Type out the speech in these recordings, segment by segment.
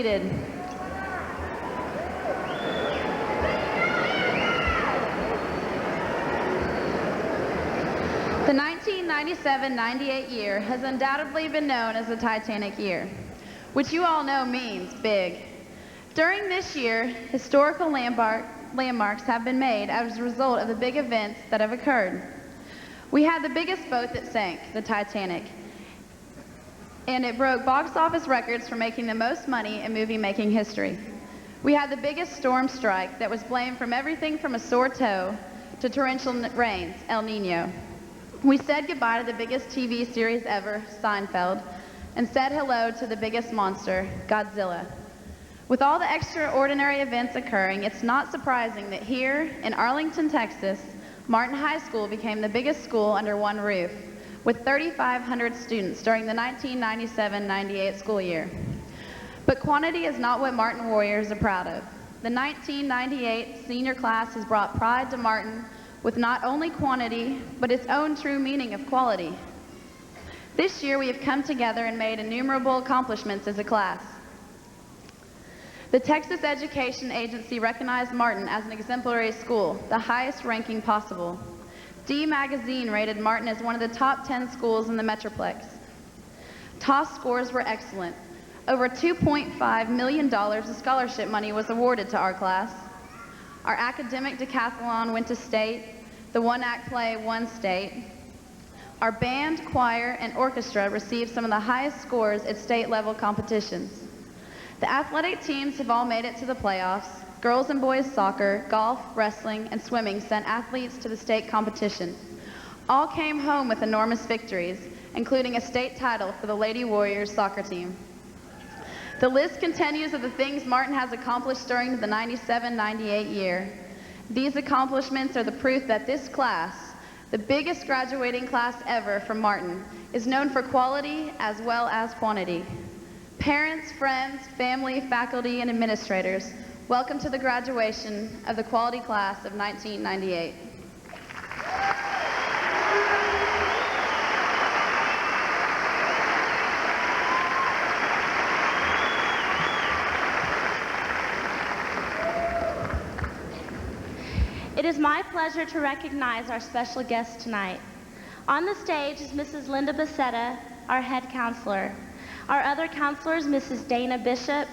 seated. The 1997-98 year has undoubtedly been known as the Titanic year, which you all know means big. During this year, historical landmarks have been made as a result of the big events that have occurred. We had the biggest boat that sank, the Titanic, and it broke box office records for making the most money in movie-making history. We had the biggest storm strike that was blamed from everything from a sore toe to torrential rains, El Nino. We said goodbye to the biggest TV series ever, Seinfeld, and said hello to the biggest monster, Godzilla. With all the extraordinary events occurring, it's not surprising that here in Arlington, Texas, Martin High School became the biggest school under one roof, with 3,500 students during the 1997-98 school year. But quantity is not what Martin Warriors are proud of. The 1998 senior class has brought pride to Martin with not only quantity, but its own true meaning of quality. This year we have come together and made innumerable accomplishments as a class. The Texas Education Agency recognized Martin as an exemplary school, the highest ranking possible. D Magazine rated Martin as one of the top 10 schools in the Metroplex. TOS scores were excellent. Over $2.5 million of scholarship money was awarded to our class. Our academic decathlon went to state. The one-act play won state. Our band, choir, and orchestra received some of the highest scores at state-level competitions. The athletic teams have all made it to the playoffs. Girls and boys soccer, golf, wrestling, and swimming sent athletes to the state competition. All came home with enormous victories, including a state title for the Lady Warriors soccer team. The list continues of the things Martin has accomplished during the 97-98 year. These accomplishments are the proof that this class, the biggest graduating class ever from Martin, is known for quality as well as quantity. Parents, friends, family, faculty, and administrators, welcome to the graduation of the quality class of 1998. It is my pleasure to recognize our special guest tonight. On the stage is Mrs. Linda Becerra, our head counselor. Our other counselors, Mrs. Dana Bishop,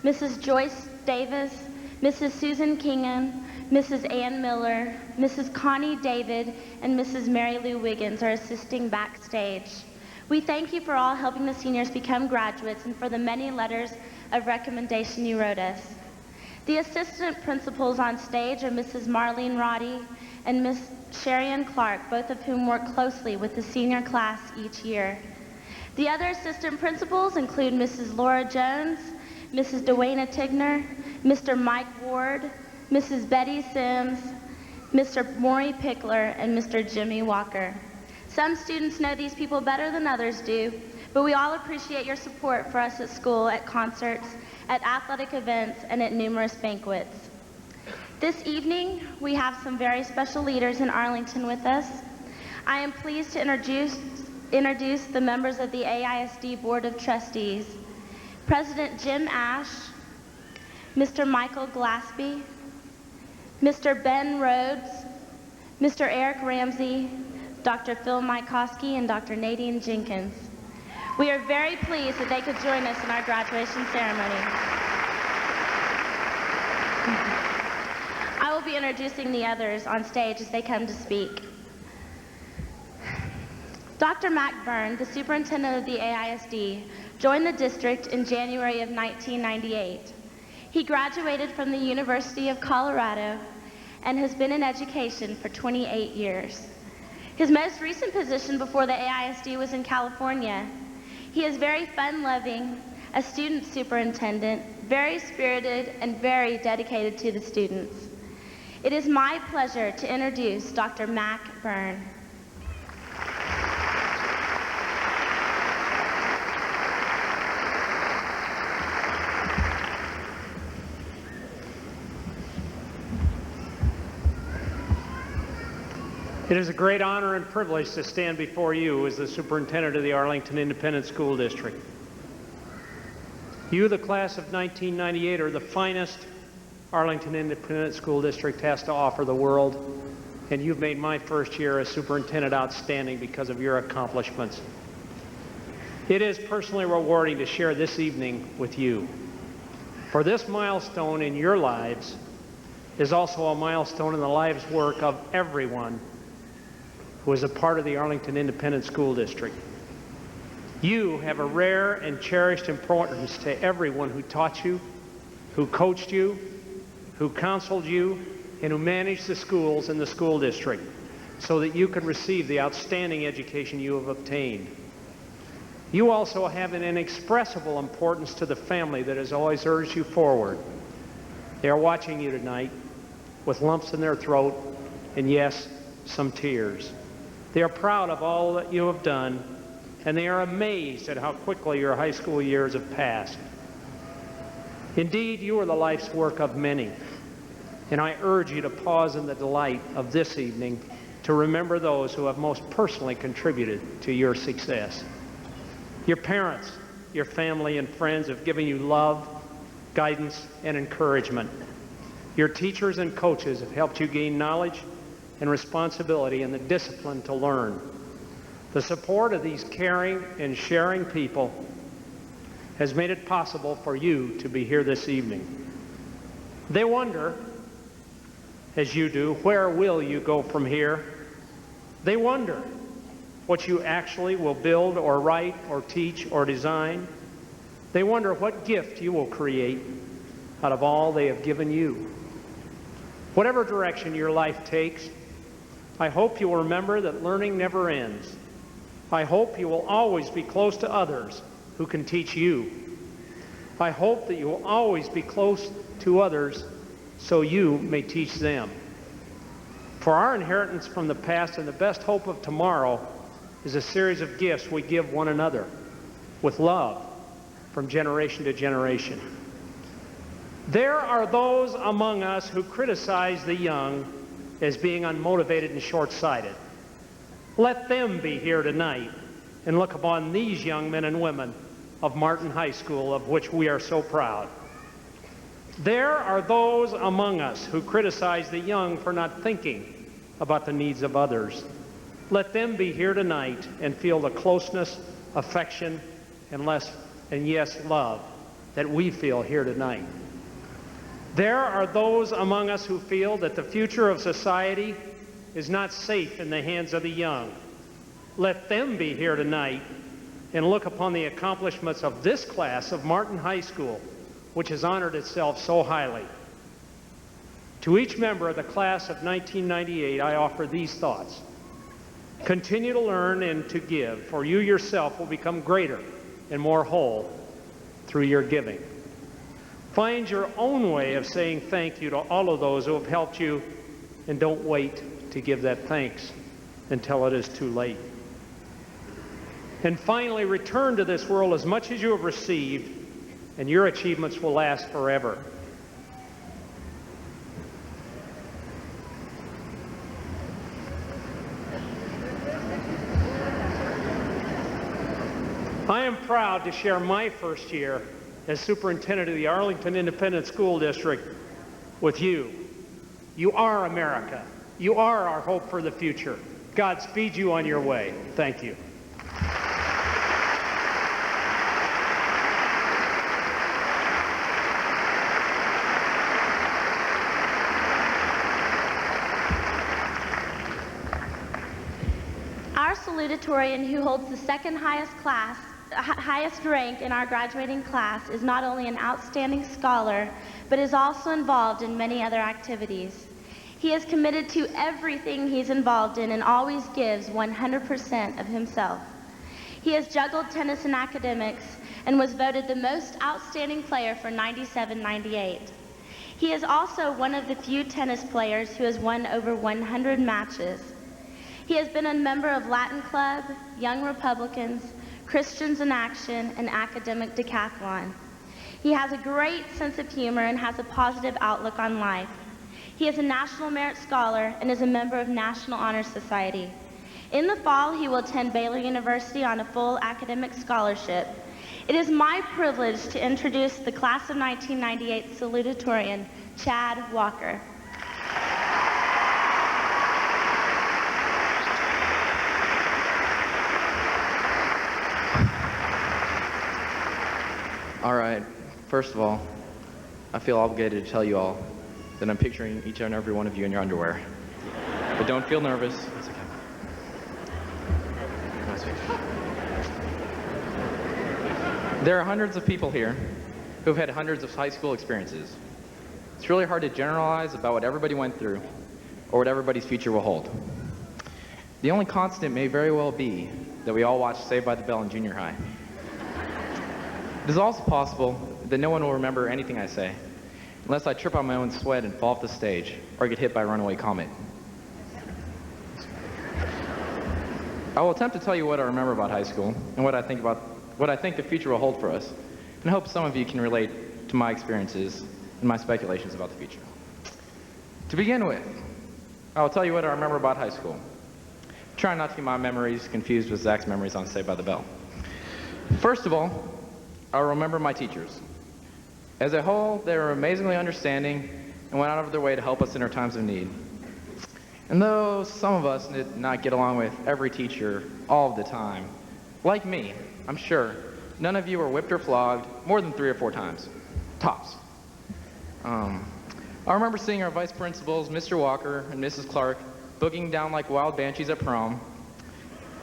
Mrs. Joyce Davis, Mrs. Susan Kingham, Mrs. Ann Miller, Mrs. Connie David, and Mrs. Mary Lou Wiggins are assisting backstage. We thank you for all helping the seniors become graduates and for the many letters of recommendation you wrote us. The assistant principals on stage are Mrs. Marlene Roddy and Miss Sherian Clark, both of whom work closely with the senior class each year. The other assistant principals include Mrs. Laura Jones, Mrs. Dwayna Tigner, Mr. Mike Ward, Mrs. Betty Sims, Mr. Maury Pickler, and Mr. Jimmy Walker. Some students know these people better than others do, but we all appreciate your support for us at school, at concerts, at athletic events, and at numerous banquets. This evening, we have some very special leaders in Arlington with us. I am pleased to introduce the members of the AISD Board of Trustees. President Jim Ash, Mr. Michael Glaspie, Mr. Ben Rhodes, Mr. Eric Ramsey, Dr. Phil Mykowski, and Dr. Nadine Jenkins. We are very pleased that they could join us in our graduation ceremony. I will be introducing the others on stage as they come to speak. Dr. Mac Byrne, the superintendent of the AISD, joined the district in January of 1998. He graduated from the University of Colorado and has been in education for 28 years. His most recent position before the AISD was in California. He is very fun-loving, a student superintendent, very spirited, and very dedicated to the students. It is my pleasure to introduce Dr. Mac Byrne. It is a great honor and privilege to stand before you as the superintendent of the Arlington Independent School District. You, the class of 1998, are the finest Arlington Independent School District has to offer the world, and you've made my first year as superintendent outstanding because of your accomplishments. It is personally rewarding to share this evening with you. For this milestone in your lives is also a milestone in the lives work of everyone who is a part of the Arlington Independent School District. You have a rare and cherished importance to everyone who taught you, who coached you, who counseled you, and who managed the schools in the school district so that you could receive the outstanding education you have obtained. You also have an inexpressible importance to the family that has always urged you forward. They are watching you tonight with lumps in their throat and, yes, some tears. They are proud of all that you have done, and they are amazed at how quickly your high school years have passed. Indeed, you are the life's work of many, and I urge you to pause in the delight of this evening to remember those who have most personally contributed to your success. Your parents, your family, and friends have given you love, guidance, and encouragement. Your teachers and coaches have helped you gain knowledge and responsibility and the discipline to learn. The support of these caring and sharing people has made it possible for you to be here this evening. They wonder, as you do, where will you go from here? They wonder what you actually will build or write or teach or design. They wonder what gift you will create out of all they have given you. Whatever direction your life takes, I hope you will remember that learning never ends. I hope you will always be close to others who can teach you. I hope that you will always be close to others so you may teach them. For our inheritance from the past and the best hope of tomorrow is a series of gifts we give one another with love from generation to generation. There are those among us who criticize the young as being unmotivated and short-sighted. Let them be here tonight and look upon these young men and women of Martin High School, of which we are so proud. There are those among us who criticize the young for not thinking about the needs of others. Let them be here tonight and feel the closeness, affection, and yes, love that we feel here tonight. There are those among us who feel that the future of society is not safe in the hands of the young. Let them be here tonight and look upon the accomplishments of this class of Martin High School, which has honored itself so highly. To each member of the class of 1998, I offer these thoughts. Continue to learn and to give, for you yourself will become greater and more whole through your giving. Find your own way of saying thank you to all of those who have helped you, and don't wait to give that thanks until it is too late. And finally, return to this world as much as you have received, and your achievements will last forever. I am proud to share my first year as superintendent of the Arlington Independent School District with you. You are America. You are our hope for the future. God speed you on your way. Thank you. Our salutatorian, who holds the second highest rank in our graduating class, is not only an outstanding scholar, but is also involved in many other activities. He is committed to everything he's involved in and always gives 100% of himself. He has juggled tennis and academics and was voted the most outstanding player for 97-98. He is also one of the few tennis players who has won over 100 matches. He has been a member of Latin Club, Young Republicans, Christians in Action, and Academic Decathlon. He has a great sense of humor and has a positive outlook on life. He is a National Merit Scholar and is a member of National Honor Society. In the fall, he will attend Baylor University on a full academic scholarship. It is my privilege to introduce the class of 1998 salutatorian, Chad Walker. All right, first of all, I feel obligated to tell you all that I'm picturing each and every one of you in your underwear. But don't feel nervous. It's okay. There are hundreds of people here who've had hundreds of high school experiences. It's really hard to generalize about what everybody went through or what everybody's future will hold. The only constant may very well be that we all watched Saved by the Bell in junior high. It is also possible that no one will remember anything I say unless I trip on my own sweat and fall off the stage or get hit by a runaway comet. I will attempt to tell you what I remember about high school and what I think the future will hold for us, and I hope some of you can relate to my experiences and my speculations about the future. To begin with, I will tell you what I remember about high school. Try not to get my memories confused with Zach's memories on Saved by the Bell. First of all, I remember my teachers. As a whole, they were amazingly understanding and went out of their way to help us in our times of need. And though some of us did not get along with every teacher all of the time, like me, I'm sure none of you were whipped or flogged more than 3 or 4 times, tops. I remember seeing our vice principals, Mr. Walker and Mrs. Clark, boogieing down like wild banshees at prom.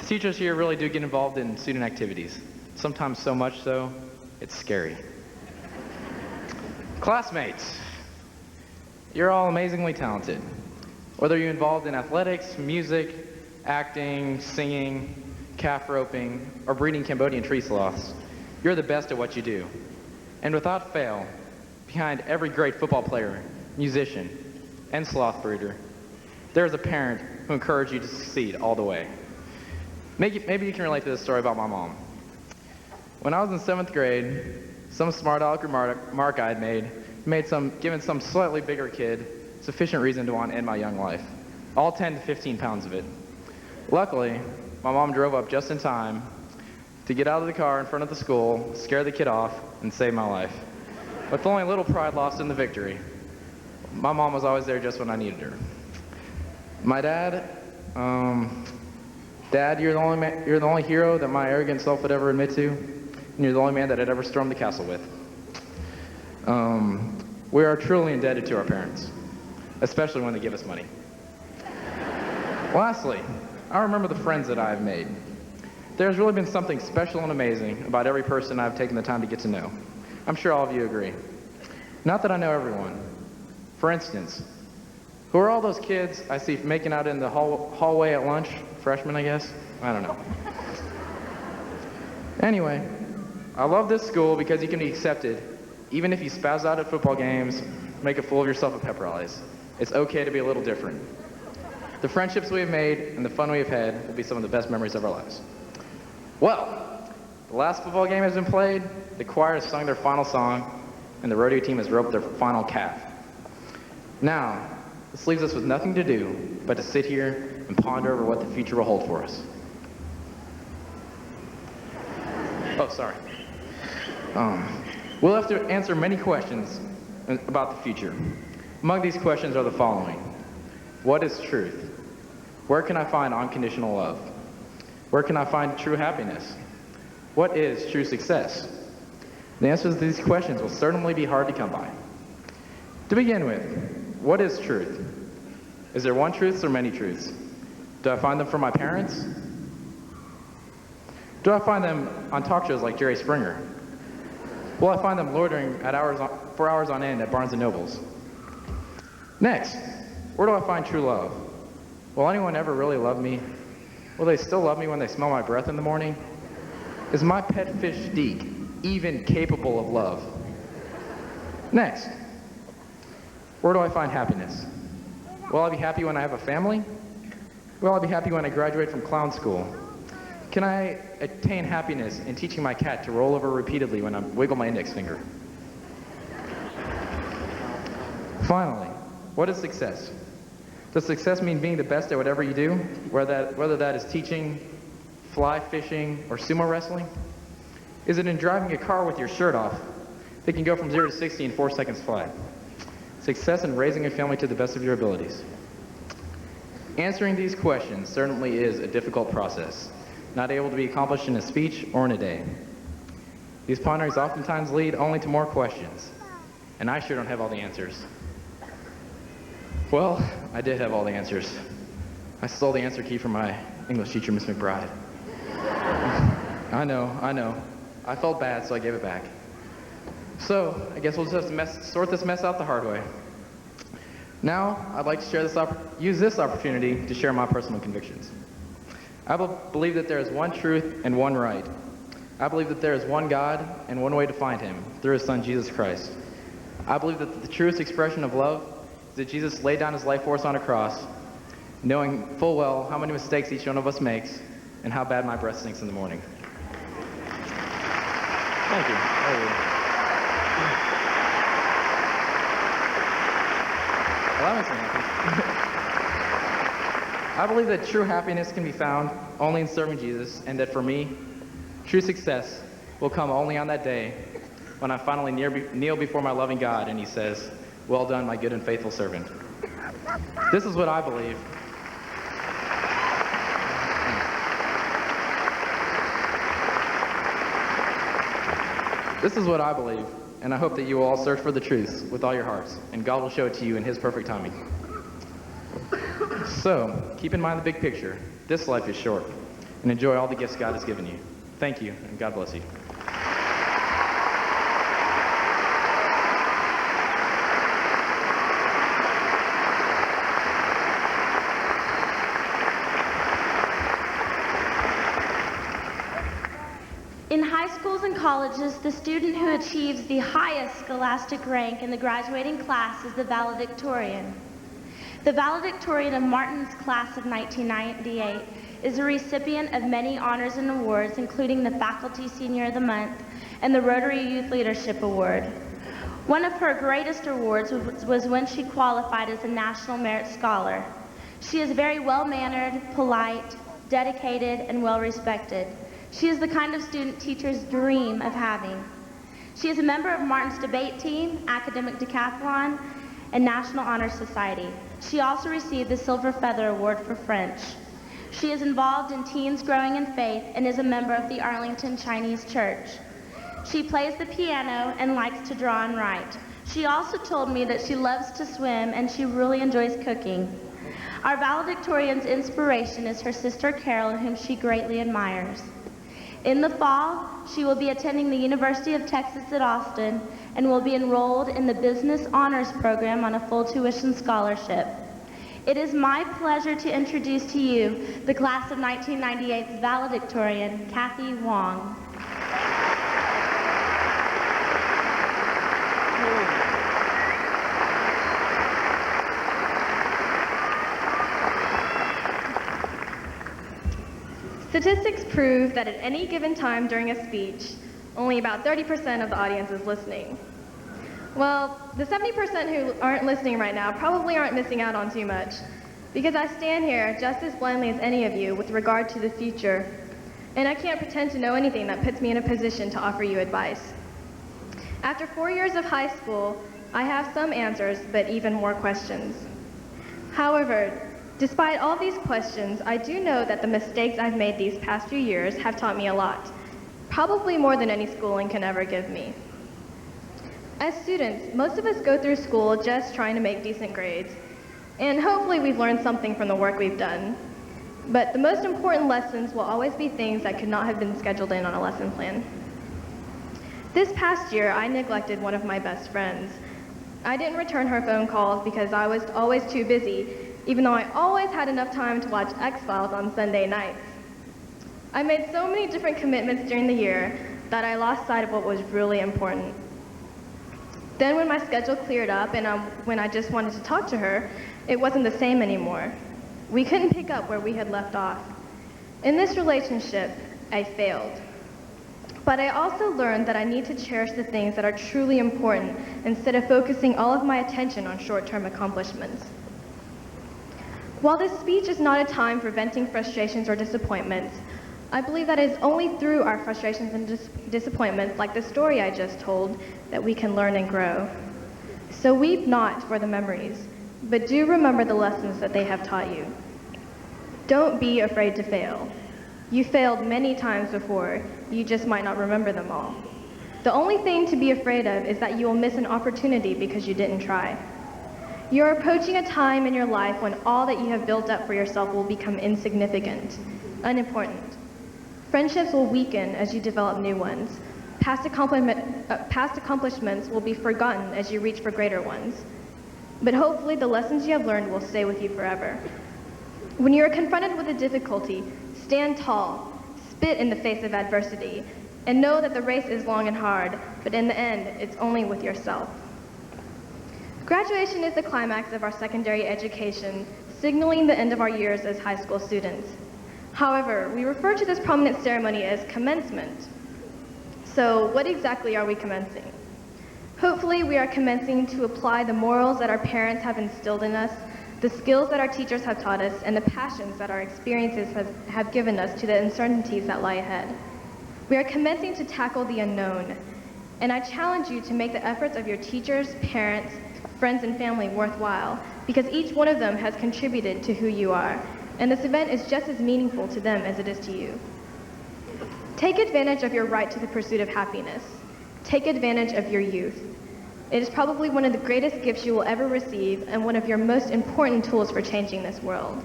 The teachers here really do get involved in student activities, sometimes so much so, it's scary. Classmates, you're all amazingly talented. Whether you're involved in athletics, music, acting, singing, calf roping, or breeding Cambodian tree sloths, you're the best at what you do. And without fail, behind every great football player, musician, and sloth breeder, there's a parent who encouraged you to succeed all the way. Maybe you can relate to this story about my mom. When I was in 7th grade, some smart aleck remark I had given some slightly bigger kid sufficient reason to want to end my young life. All 10 to 15 pounds of it. Luckily, my mom drove up just in time to get out of the car in front of the school, scare the kid off, and save my life. With only a little pride lost in the victory, my mom was always there just when I needed her. My dad, Dad, you're the only hero that my arrogant self would ever admit to, and you're the only man that I'd ever stormed the castle with. We are truly indebted to our parents, especially when they give us money. Lastly, I remember the friends that I have made. There's really been something special and amazing about every person I've taken the time to get to know. I'm sure all of you agree. Not that I know everyone. For instance, who are all those kids I see making out in the hallway at lunch? Freshmen, I guess? I don't know. Anyway, I love this school because you can be accepted even if you spaz out at football games, make a fool of yourself at pep rallies. It's okay to be a little different. The friendships we have made and the fun we have had will be some of the best memories of our lives. Well, the last football game has been played, the choir has sung their final song, and the rodeo team has roped their final calf. Now, this leaves us with nothing to do but to sit here and ponder over what the future will hold for us. Oh, sorry. We'll have to answer many questions about the future. Among these questions are the following. What is truth? Where can I find unconditional love? Where can I find true happiness? What is true success? The answers to these questions will certainly be hard to come by. To begin with, what is truth? Is there one truth or many truths? Do I find them from my parents? Do I find them on talk shows like Jerry Springer? Will I find them loitering for hours on end at Barnes & Nobles? Next, where do I find true love? Will anyone ever really love me? Will they still love me when they smell my breath in the morning? Is my pet fish Deke even capable of love? Next, where do I find happiness? Will I be happy when I have a family? Will I be happy when I graduate from clown school? Can I attain happiness in teaching my cat to roll over repeatedly when I wiggle my index finger? Finally, what is success? Does success mean being the best at whatever you do, whether that is teaching, fly fishing, or sumo wrestling? Is it in driving a car with your shirt off that can go from 0 to 60 in 4 seconds flat? Success in raising a family to the best of your abilities. Answering these questions certainly is a difficult process, not able to be accomplished in a speech or in a day. These ponderings oftentimes lead only to more questions, and I sure don't have all the answers. Well, I did have all the answers. I stole the answer key from my English teacher, Miss McBride. I know. I felt bad, so I gave it back. So, I guess we'll just have to sort this mess out the hard way. Now, I'd like to use this opportunity to share my personal convictions. I believe that there is one truth and one right. I believe that there is one God and one way to find him, through his Son, Jesus Christ. I believe that the truest expression of love is that Jesus laid down his life for us on a cross, knowing full well how many mistakes each one of us makes and how bad my breath stinks in the morning. Thank you. Well, that makes me happy. I believe that true happiness can be found only in serving Jesus, and that for me, true success will come only on that day when I finally kneel before my loving God and he says, "Well done, my good and faithful servant." This is what I believe. This is what I believe, and I hope that you will all search for the truth with all your hearts, and God will show it to you in his perfect timing. So, keep in mind the big picture. This life is short, and enjoy all the gifts God has given you. Thank you, and God bless you. In high schools and colleges, the student who achieves the highest scholastic rank in the graduating class is the valedictorian. The valedictorian of Martin's class of 1998 is a recipient of many honors and awards, including the Faculty Senior of the Month and the Rotary Youth Leadership Award. One of her greatest awards was when she qualified as a National Merit Scholar. She is very well-mannered, polite, dedicated, and well-respected. She is the kind of student teachers dream of having. She is a member of Martin's debate team, academic decathlon, and National Honor Society. She also received the Silver Feather Award for French. She is involved in Teens Growing in Faith and is a member of the Arlington Chinese Church. She plays the piano and likes to draw and write. She also told me that she loves to swim and she really enjoys cooking. Our valedictorian's inspiration is her sister Carol, whom she greatly admires. In the fall, she will be attending the University of Texas at Austin and will be enrolled in the Business Honors Program on a full tuition scholarship. It is my pleasure to introduce to you the class of 1998's valedictorian, Kathy Wong. Statistics prove that at any given time during a speech, only about 30% of the audience is listening. Well, the 70% who aren't listening right now probably aren't missing out on too much, because I stand here just as blindly as any of you with regard to the future, and I can't pretend to know anything that puts me in a position to offer you advice. After 4 years of high school, I have some answers, but even more questions. However, despite all these questions, I do know that the mistakes I've made these past few years have taught me a lot, probably more than any schooling can ever give me. As students, most of us go through school just trying to make decent grades, and hopefully we've learned something from the work we've done. But the most important lessons will always be things that could not have been scheduled in on a lesson plan. This past year, I neglected one of my best friends. I didn't return her phone calls because I was always too busy, even though I always had enough time to watch X-Files on Sunday nights. I made so many different commitments during the year that I lost sight of what was really important. Then when my schedule cleared up and when I just wanted to talk to her, it wasn't the same anymore. We couldn't pick up where we had left off. In this relationship, I failed. But I also learned that I need to cherish the things that are truly important instead of focusing all of my attention on short-term accomplishments. While this speech is not a time for venting frustrations or disappointments, I believe that it is only through our frustrations and disappointments, like the story I just told, that we can learn and grow. So weep not for the memories, but do remember the lessons that they have taught you. Don't be afraid to fail. You failed many times before, you just might not remember them all. The only thing to be afraid of is that you will miss an opportunity because you didn't try. You're approaching a time in your life when all that you have built up for yourself will become insignificant, unimportant. Friendships will weaken as you develop new ones. Past accomplishments will be forgotten as you reach for greater ones. But hopefully the lessons you have learned will stay with you forever. When you are confronted with a difficulty, stand tall, spit in the face of adversity, and know that the race is long and hard, but in the end, it's only with yourself. Graduation is the climax of our secondary education, signaling the end of our years as high school students. However, we refer to this prominent ceremony as commencement. So what exactly are we commencing? Hopefully, we are commencing to apply the morals that our parents have instilled in us, the skills that our teachers have taught us, and the passions that our experiences have given us to the uncertainties that lie ahead. We are commencing to tackle the unknown, and I challenge you to make the efforts of your teachers, parents, friends, and family worthwhile, because each one of them has contributed to who you are, and this event is just as meaningful to them as it is to you. Take advantage of your right to the pursuit of happiness. Take advantage of your youth. It is probably one of the greatest gifts you will ever receive and one of your most important tools for changing this world.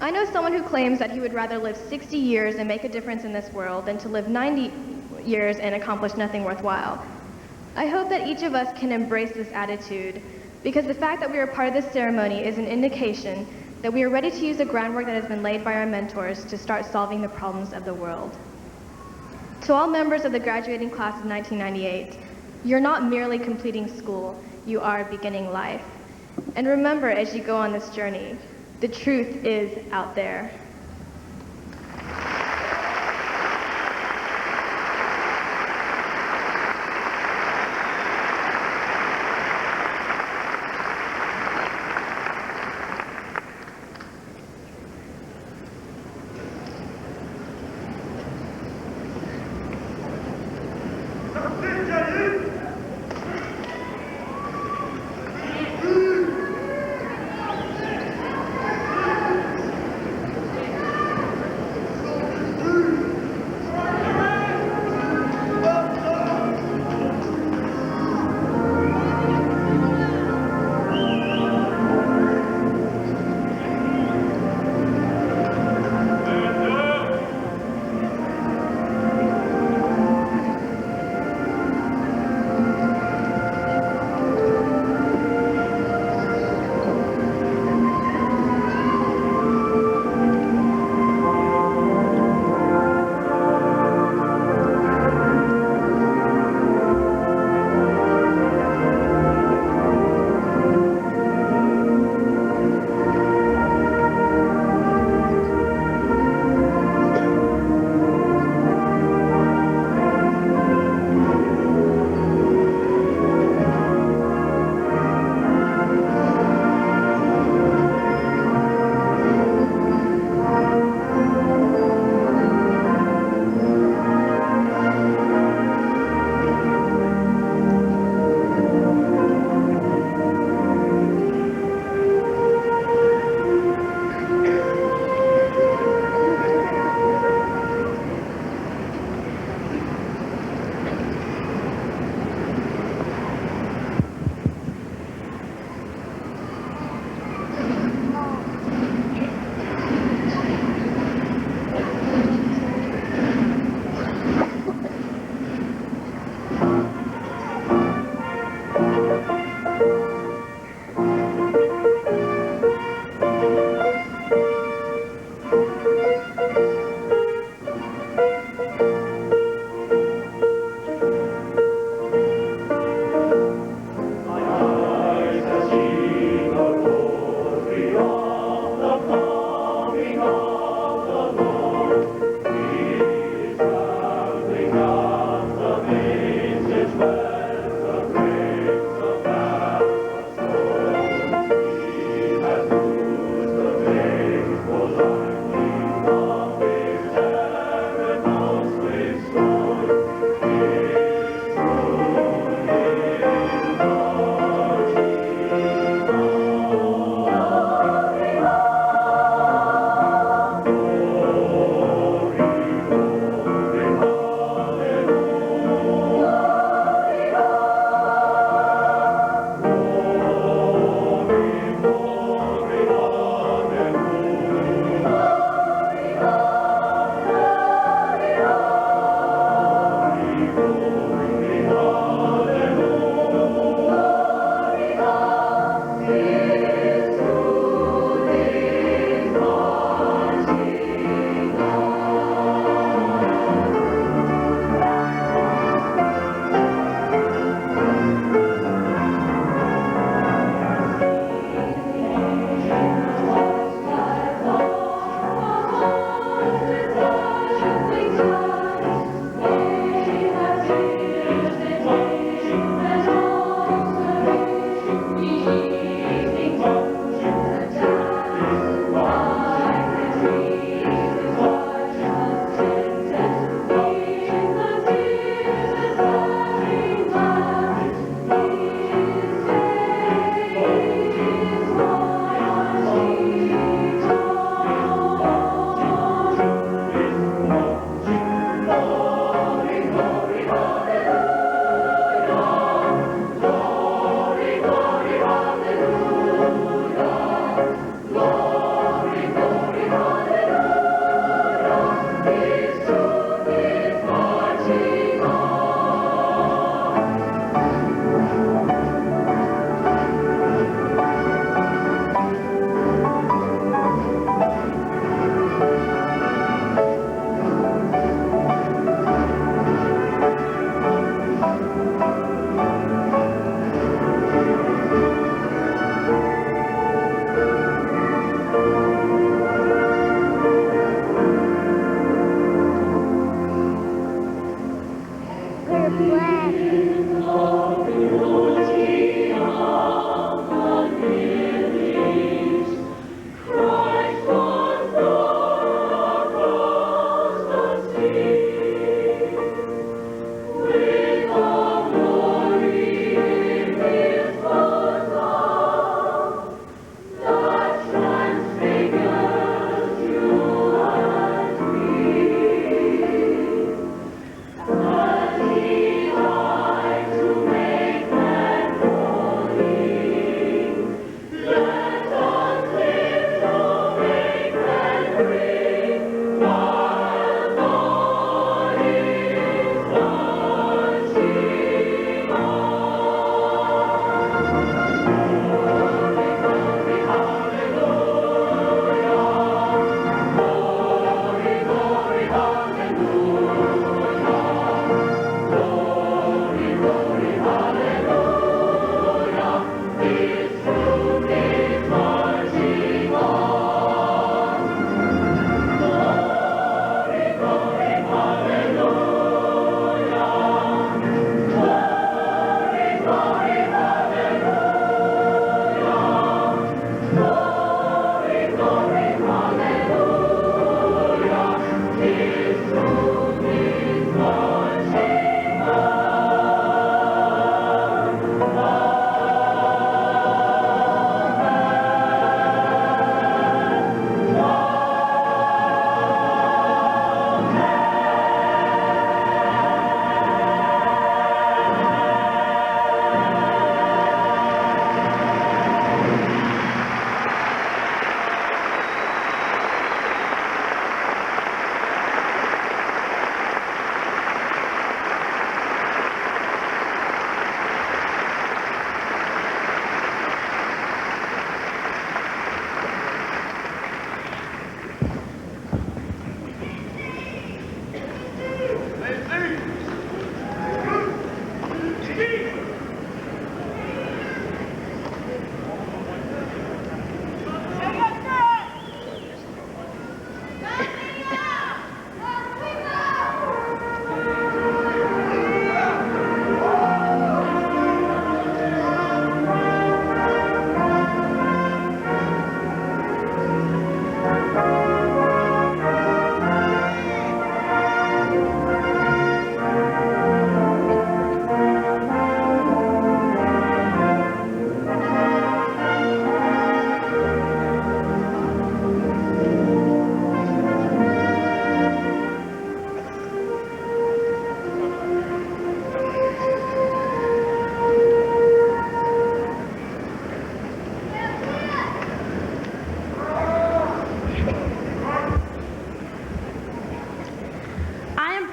I know someone who claims that he would rather live 60 years and make a difference in this world than to live 90 years and accomplish nothing worthwhile. I hope that each of us can embrace this attitude, because the fact that we are part of this ceremony is an indication that we are ready to use the groundwork that has been laid by our mentors to start solving the problems of the world. To all members of the graduating class of 1998, you're not merely completing school, you are beginning life. And remember, as you go on this journey, the truth is out there.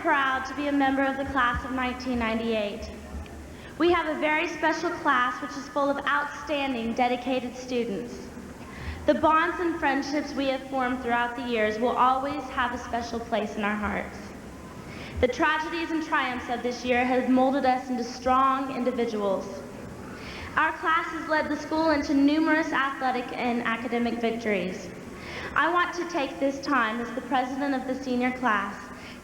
proud to be a member of the class of 1998. We have a very special class which is full of outstanding, dedicated students. The bonds and friendships we have formed throughout the years will always have a special place in our hearts. The tragedies and triumphs of this year have molded us into strong individuals. Our class has led the school into numerous athletic and academic victories. I want to take this time as the president of the senior class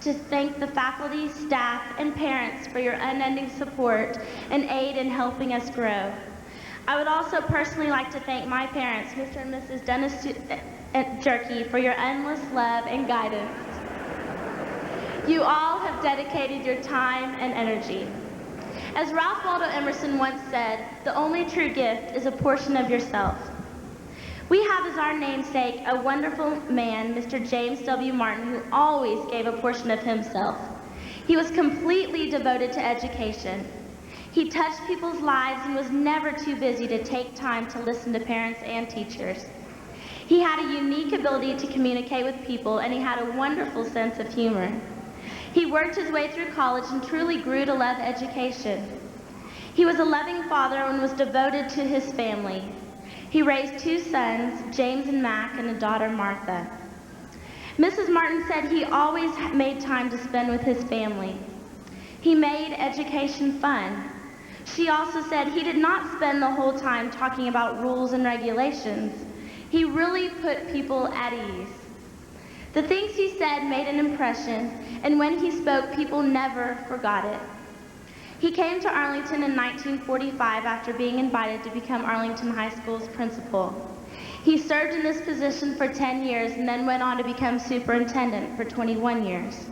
to thank the faculty, staff, and parents for your unending support and aid in helping us grow. I would also personally like to thank my parents, Mr. and Mrs. Dennis Jerky, for your endless love and guidance. You all have dedicated your time and energy. As Ralph Waldo Emerson once said, the only true gift is a portion of yourself. We have as our namesake a wonderful man, Mr. James W. Martin, who always gave a portion of himself. He was completely devoted to education. He touched people's lives and was never too busy to take time to listen to parents and teachers. He had a unique ability to communicate with people, and he had a wonderful sense of humor. He worked his way through college and truly grew to love education. He was a loving father and was devoted to his family. He raised two sons, James and Mac, and a daughter, Martha. Mrs. Martin said he always made time to spend with his family. He made education fun. She also said he did not spend the whole time talking about rules and regulations. He really put people at ease. The things he said made an impression, and when he spoke, people never forgot it. He came to Arlington in 1945 after being invited to become Arlington High School's principal. He served in this position for 10 years and then went on to become superintendent for 21 years.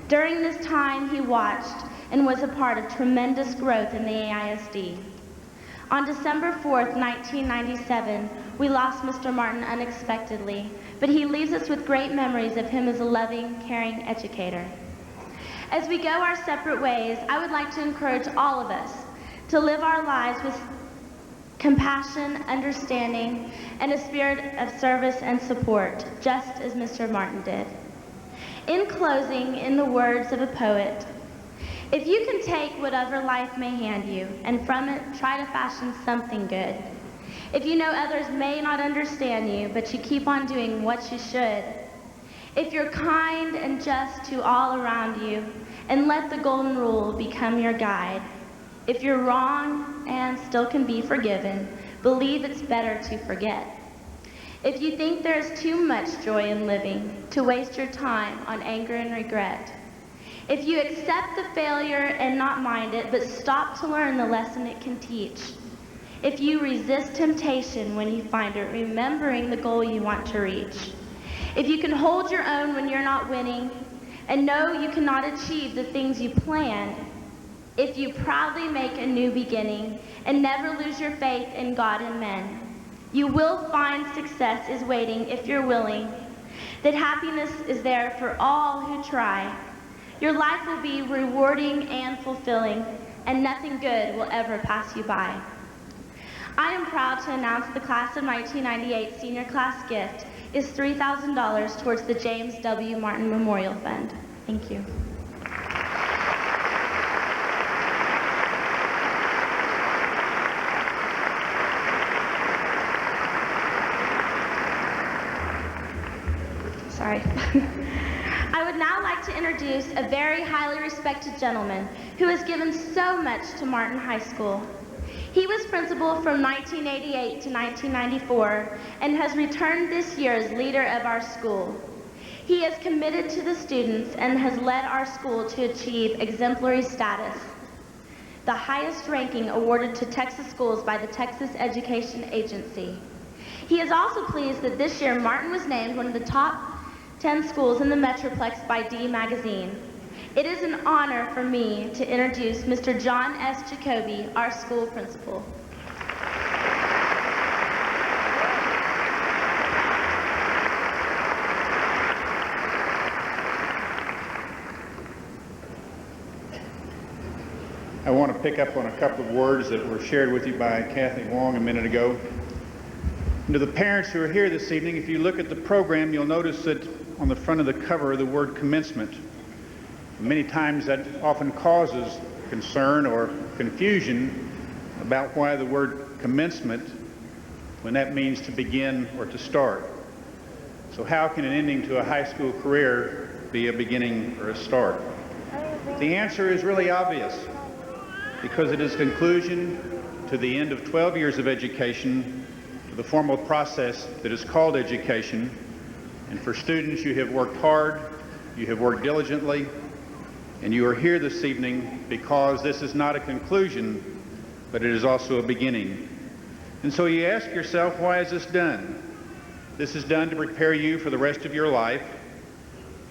During this time, he watched and was a part of tremendous growth in the AISD. On December 4th, 1997, we lost Mr. Martin unexpectedly, but he leaves us with great memories of him as a loving, caring educator. As we go our separate ways, I would like to encourage all of us to live our lives with compassion, understanding, and a spirit of service and support, just as Mr. Martin did. In closing, in the words of a poet, if you can take whatever life may hand you, and from it try to fashion something good, if you know others may not understand you, but you keep on doing what you should, if you're kind and just to all around you, and let the golden rule become your guide, if you're wrong and still can be forgiven, believe it's better to forget. If you think there's too much joy in living, to waste your time on anger and regret, if you accept the failure and not mind it, but stop to learn the lesson it can teach, if you resist temptation when you find it, remembering the goal you want to reach, if you can hold your own when you're not winning, and know you cannot achieve the things you planned, if you proudly make a new beginning and never lose your faith in God and men, you will find success is waiting if you're willing, that happiness is there for all who try. Your life will be rewarding and fulfilling, and nothing good will ever pass you by. I am proud to announce the class of 1998 senior class gift is $3,000 towards the James W. Martin Memorial Fund. Thank you. Sorry. I would now like to introduce a very highly respected gentleman who has given so much to Martin High School. He was principal from 1988 to 1994 and has returned this year as leader of our school. He is committed to the students and has led our school to achieve exemplary status, the highest ranking awarded to Texas schools by the Texas Education Agency. He is also pleased that this year Martin was named one of the top 10 schools in the Metroplex by D Magazine. It is an honor for me to introduce Mr. John S. Jacoby, our school principal. I want to pick up on a couple of words that were shared with you by Kathy Wong a minute ago. And to the parents who are here this evening, if you look at the program, you'll notice that on the front of the cover, the word commencement. Many times that often causes concern or confusion about why the word commencement, when that means to begin or to start. So how can an ending to a high school career be a beginning or a start? The answer is really obvious, because it is conclusion to the end of 12 years of education, to the formal process that is called education. And for students, you have worked hard, you have worked diligently, and you are here this evening because this is not a conclusion, but it is also a beginning. And so you ask yourself, why is this done? This is done to prepare you for the rest of your life.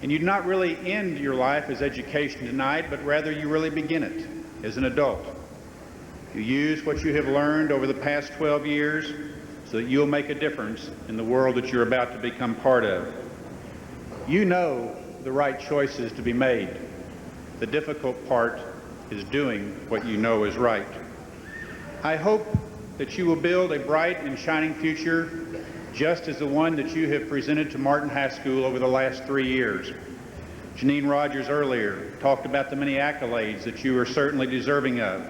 And you do not really end your life as education tonight, but rather you really begin it as an adult. You use what you have learned over the past 12 years so that you'll make a difference in the world that you're about to become part of. You know the right choices to be made. The difficult part is doing what you know is right. I hope that you will build a bright and shining future just as the one that you have presented to Martin High School over the last 3 years. Janine Rogers earlier talked about the many accolades that you are certainly deserving of,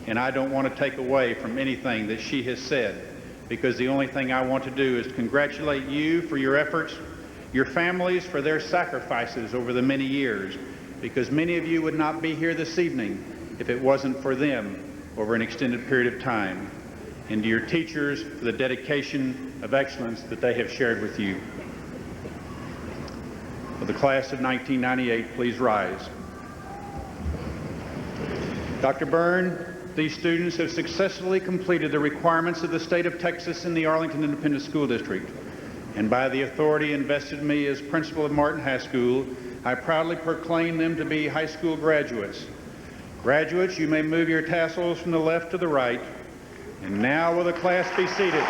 and I don't want to take away from anything that she has said, because the only thing I want to do is congratulate you for your efforts, your families for their sacrifices over the many years, because many of you would not be here this evening if it wasn't for them over an extended period of time, and to your teachers for the dedication of excellence that they have shared with you. For the class of 1998, please rise. Dr. Byrne, these students have successfully completed the requirements of the state of Texas in the Arlington Independent School District. And by the authority invested in me as principal of Martin High School, I proudly proclaim them to be high school graduates. Graduates, you may move your tassels from the left to the right. And now will the class be seated?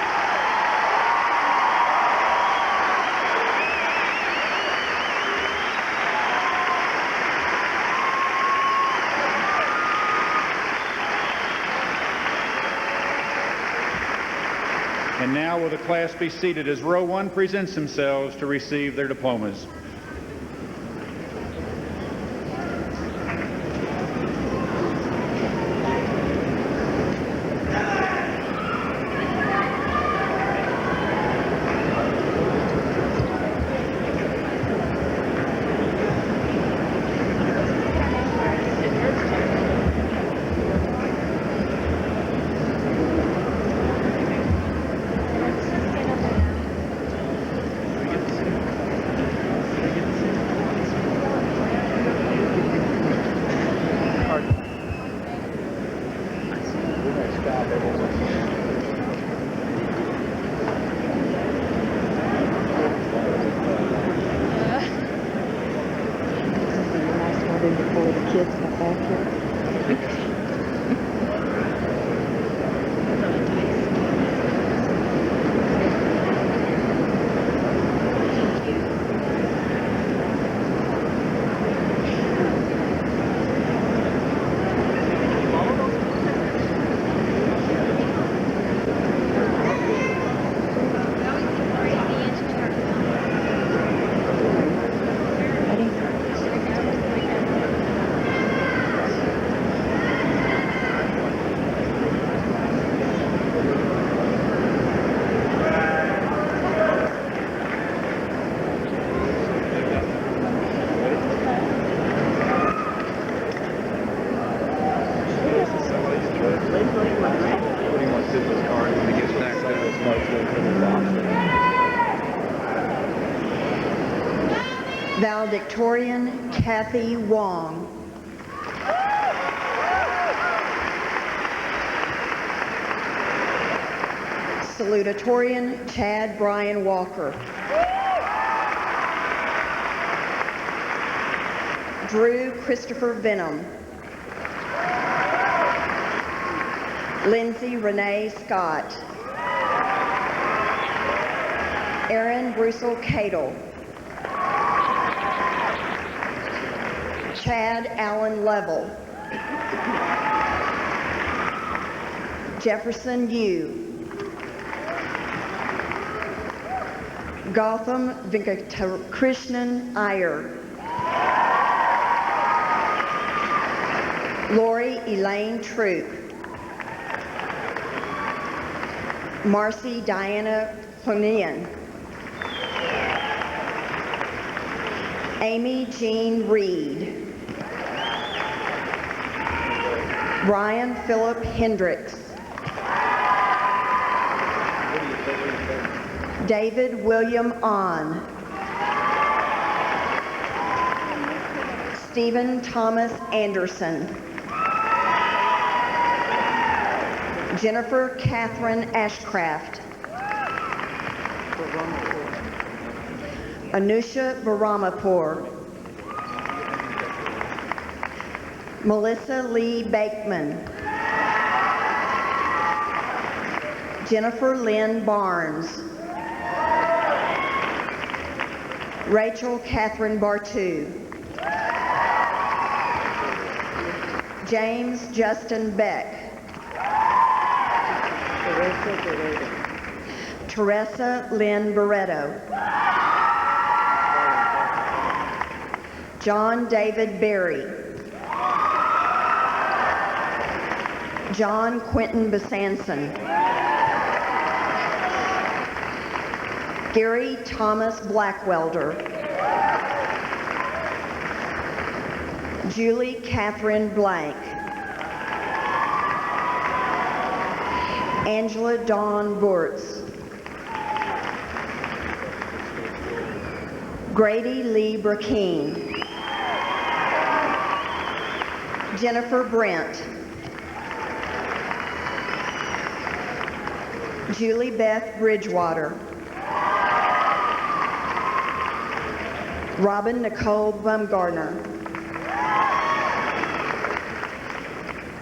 And now will the class be seated as row 1 presents themselves to receive their diplomas. Before the kids got back here. Valedictorian Kathy Wong. Salutatorian Chad Brian Walker. Drew Christopher Venom. Lindsay Renee Scott. Aaron Brussel Cadle. Chad Allen Level. Jefferson Yu. Gautam Venkatakrishnan Iyer. Lori Elaine Troop. Marcy Diana Plonian. Amy Jean Reed. Ryan Philip Hendricks. David William On. Stephen Thomas Anderson. Jennifer Catherine Ashcraft. Anusha Baramapur. Melissa Lee Bakeman. Jennifer Lynn Barnes. Rachel Catherine Bartu. James Justin Beck. Teresa Lynn Barreto. John David Berry. John Quentin Besanson. Gary Thomas Blackwelder. Julie Catherine Blank. Angela Dawn Burtz. Grady Lee Burkeen. Jennifer Brent. Julie Beth Bridgewater. Robin Nicole Bumgardner.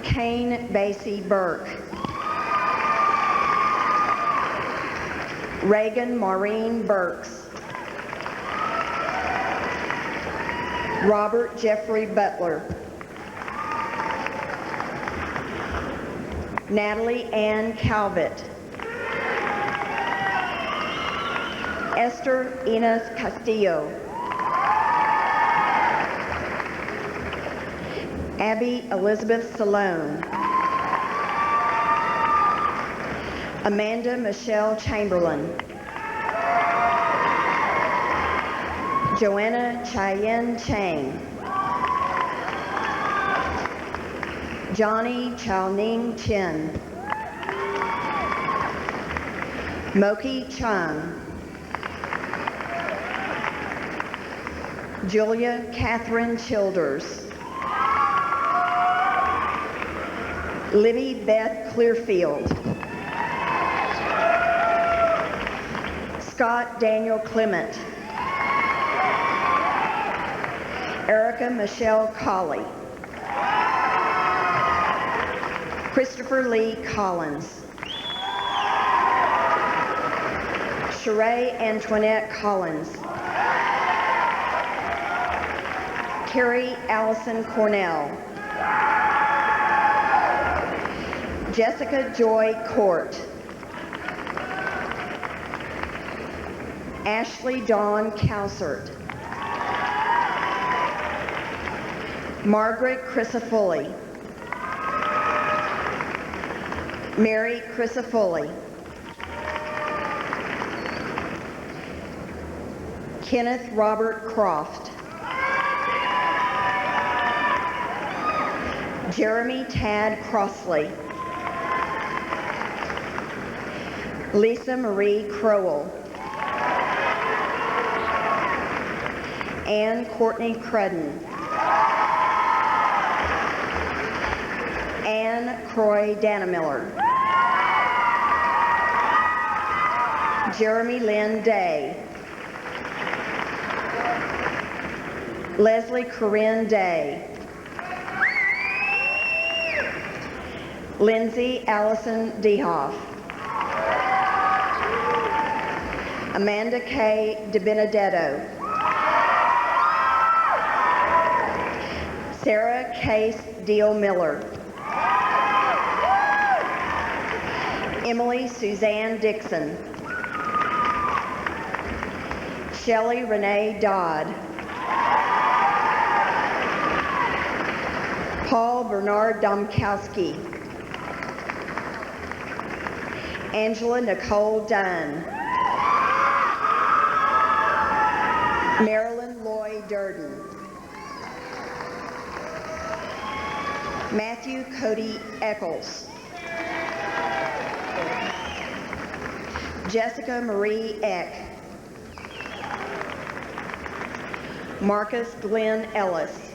Kane Basie Burke. Reagan Maureen Burks. Robert Jeffrey Butler. Natalie Ann Calvert. Esther Enos Castillo. Abby Elizabeth Salone. Amanda Michelle Chamberlain. Joanna Cheyenne Chang. Johnny Chao-Ning Chen. Moki Chung. Julia Catherine Childers. Libby Beth Clearfield. Scott Daniel Clement. Erica Michelle Colley. Christopher Lee Collins. Sheree Antoinette Collins. Carrie Allison Cornell. Jessica Joy Court. Ashley Dawn Cowsert. Margaret Crisafulli. Mary Crisafulli. Kenneth Robert Croft. Jeremy Tad Crossley. Lisa Marie Crowell. Ann Courtney Crudden. Ann Croy Dannemiller. Jeremy Lynn Day. Leslie Corinne Day. Lindsay Allison Dehoff. Amanda K. DiBenedetto. Sarah Case Deal Miller. Emily Suzanne Dixon. Shelley Renee Dodd. Paul Bernard Domkowski. Angela Nicole Dunn. Marilyn Lloyd Durden. Matthew Cody Eccles. Jessica Marie Eck. Marcus Glenn Ellis.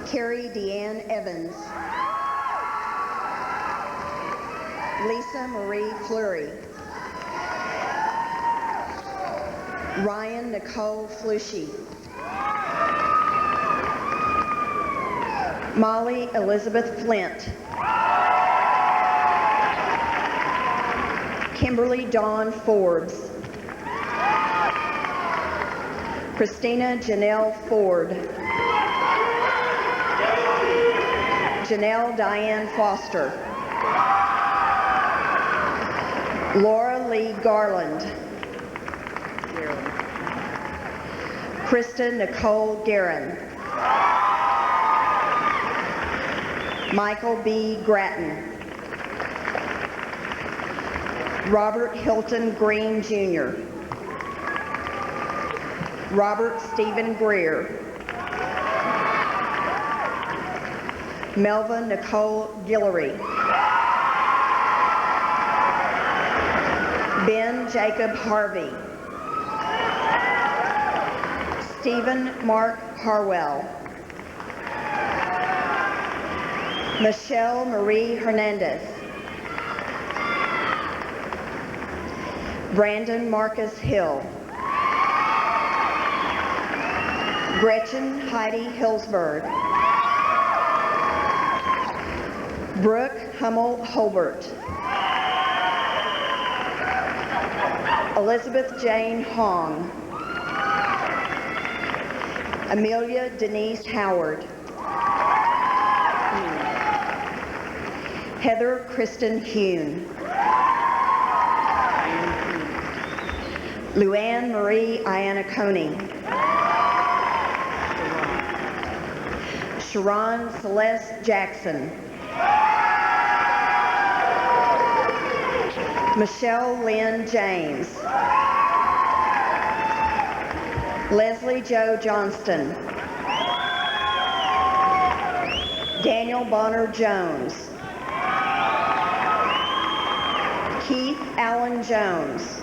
Carrie Deanne Evans. Lisa Marie Fleury. Ryan Nicole Flushy. Molly Elizabeth Flint. Kimberly Dawn Forbes. Christina Janelle Ford. Janelle Diane Foster. Laura Lee Garland. Krista Nicole Guerin. Michael B. Gratton. Robert Hilton Green Jr. Robert Stephen Greer. Melva Nicole Guillory. Ben Jacob Harvey. Stephen Mark Harwell. Michelle Marie Hernandez. Brandon Marcus Hill. Gretchen Heidi Hillsberg. Brooke Hummel Holbert. Elizabeth Jane Hong. Amelia Denise Howard. Heather Kristen Hune. Luann Marie Iannacone. Sharon Celeste Jackson. Michelle Lynn James. Leslie Joe Johnston. Daniel Bonner Jones. Keith Allen Jones.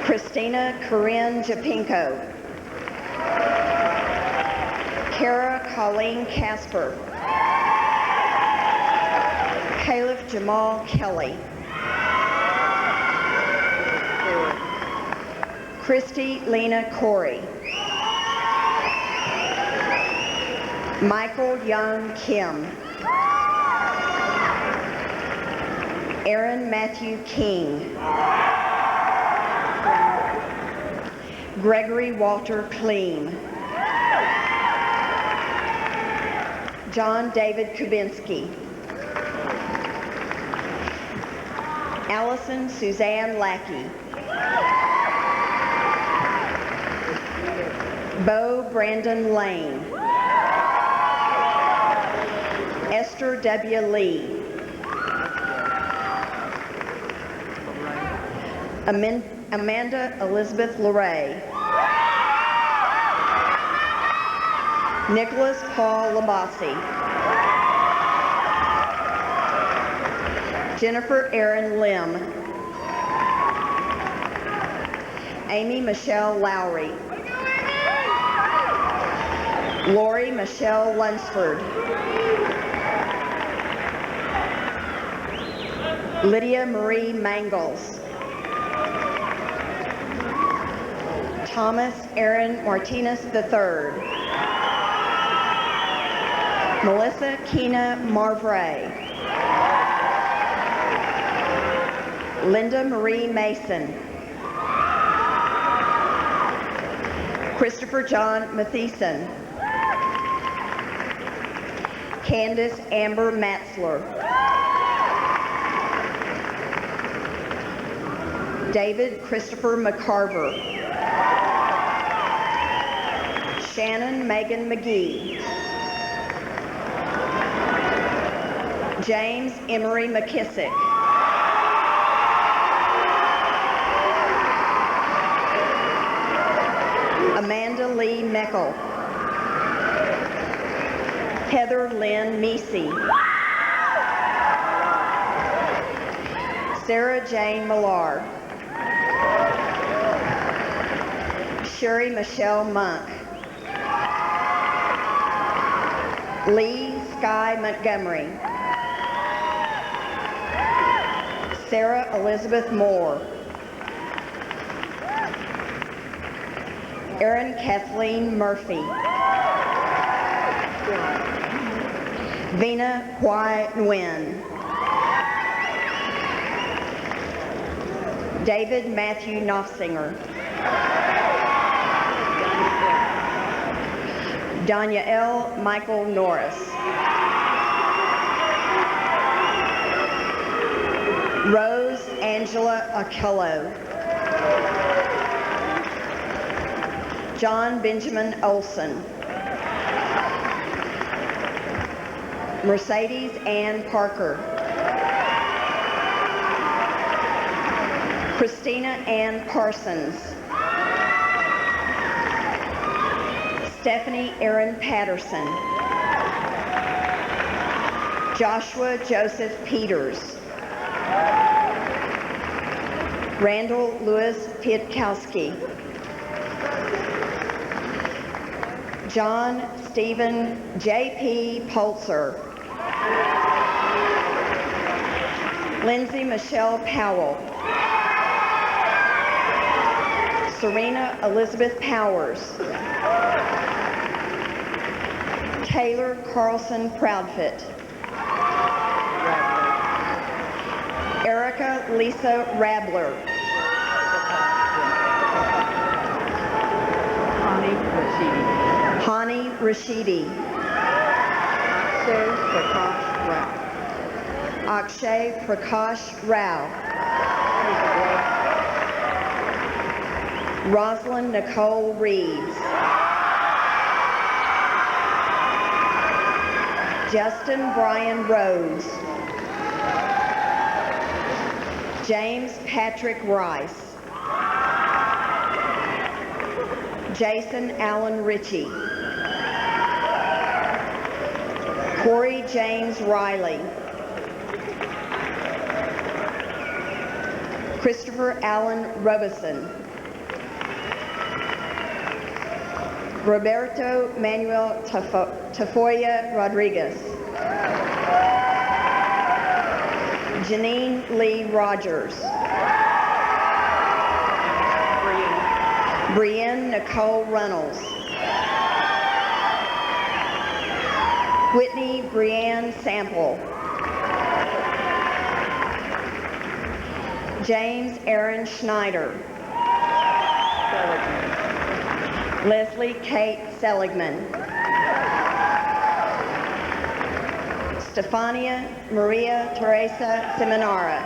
Christina Corinne Japinko. Kara Colleen Casper. Caliph Jamal Kelly. Christy Lena Corey. Michael Young Kim. Aaron Matthew King. Gregory Walter Kleen. John David Kubinski. Allison Suzanne Lackey. Bo Brandon Lane. Esther W. Lee. Amanda Elizabeth Leray. Nicholas Paul Labasi. Jennifer Erin Lim. Amy Michelle Lowry. Lori Michelle Lunsford. Lydia Marie Mangles. Thomas Aaron Martinez III. Melissa Keena Marvray. Linda Marie Mason. Christopher John Mathieson. Candace Amber Matzler. David Christopher McCarver. Shannon Megan McGee. James Emery McKissick. Amanda Lee Meckel. Heather Lynn Meesey. Sarah Jane Millar. Sherry Michelle Monk. Lee Sky Montgomery. Sarah Elizabeth Moore. Erin Kathleen Murphy. Vina Hwai Nguyen. David Matthew Knopfsinger. Danya L. Michael Norris. Rose Angela Akello. John Benjamin Olson. Mercedes Ann Parker. Christina Ann Parsons. Stephanie Erin Patterson. Joshua Joseph Peters. Randall Lewis Pietkowski. John Stephen J.P. Pulser. Lindsay Michelle Powell. Serena Elizabeth Powers. Taylor Carlson Proudfoot. Erica Lisa Rabler. Hani Rashidi. Akshay Prakash Rao. Rosalind Nicole Reeves. Justin Brian Rhodes. James Patrick Rice. Jason Allen Ritchie. Corey James Riley. Christopher Allen Robeson. Roberto Manuel Tafoya Rodriguez. Janine Lee Rogers. Brienne Nicole Reynolds. Whitney Brianne Sample. James Aaron Schneider. Leslie Kate Seligman. Stefania Maria Teresa Seminara.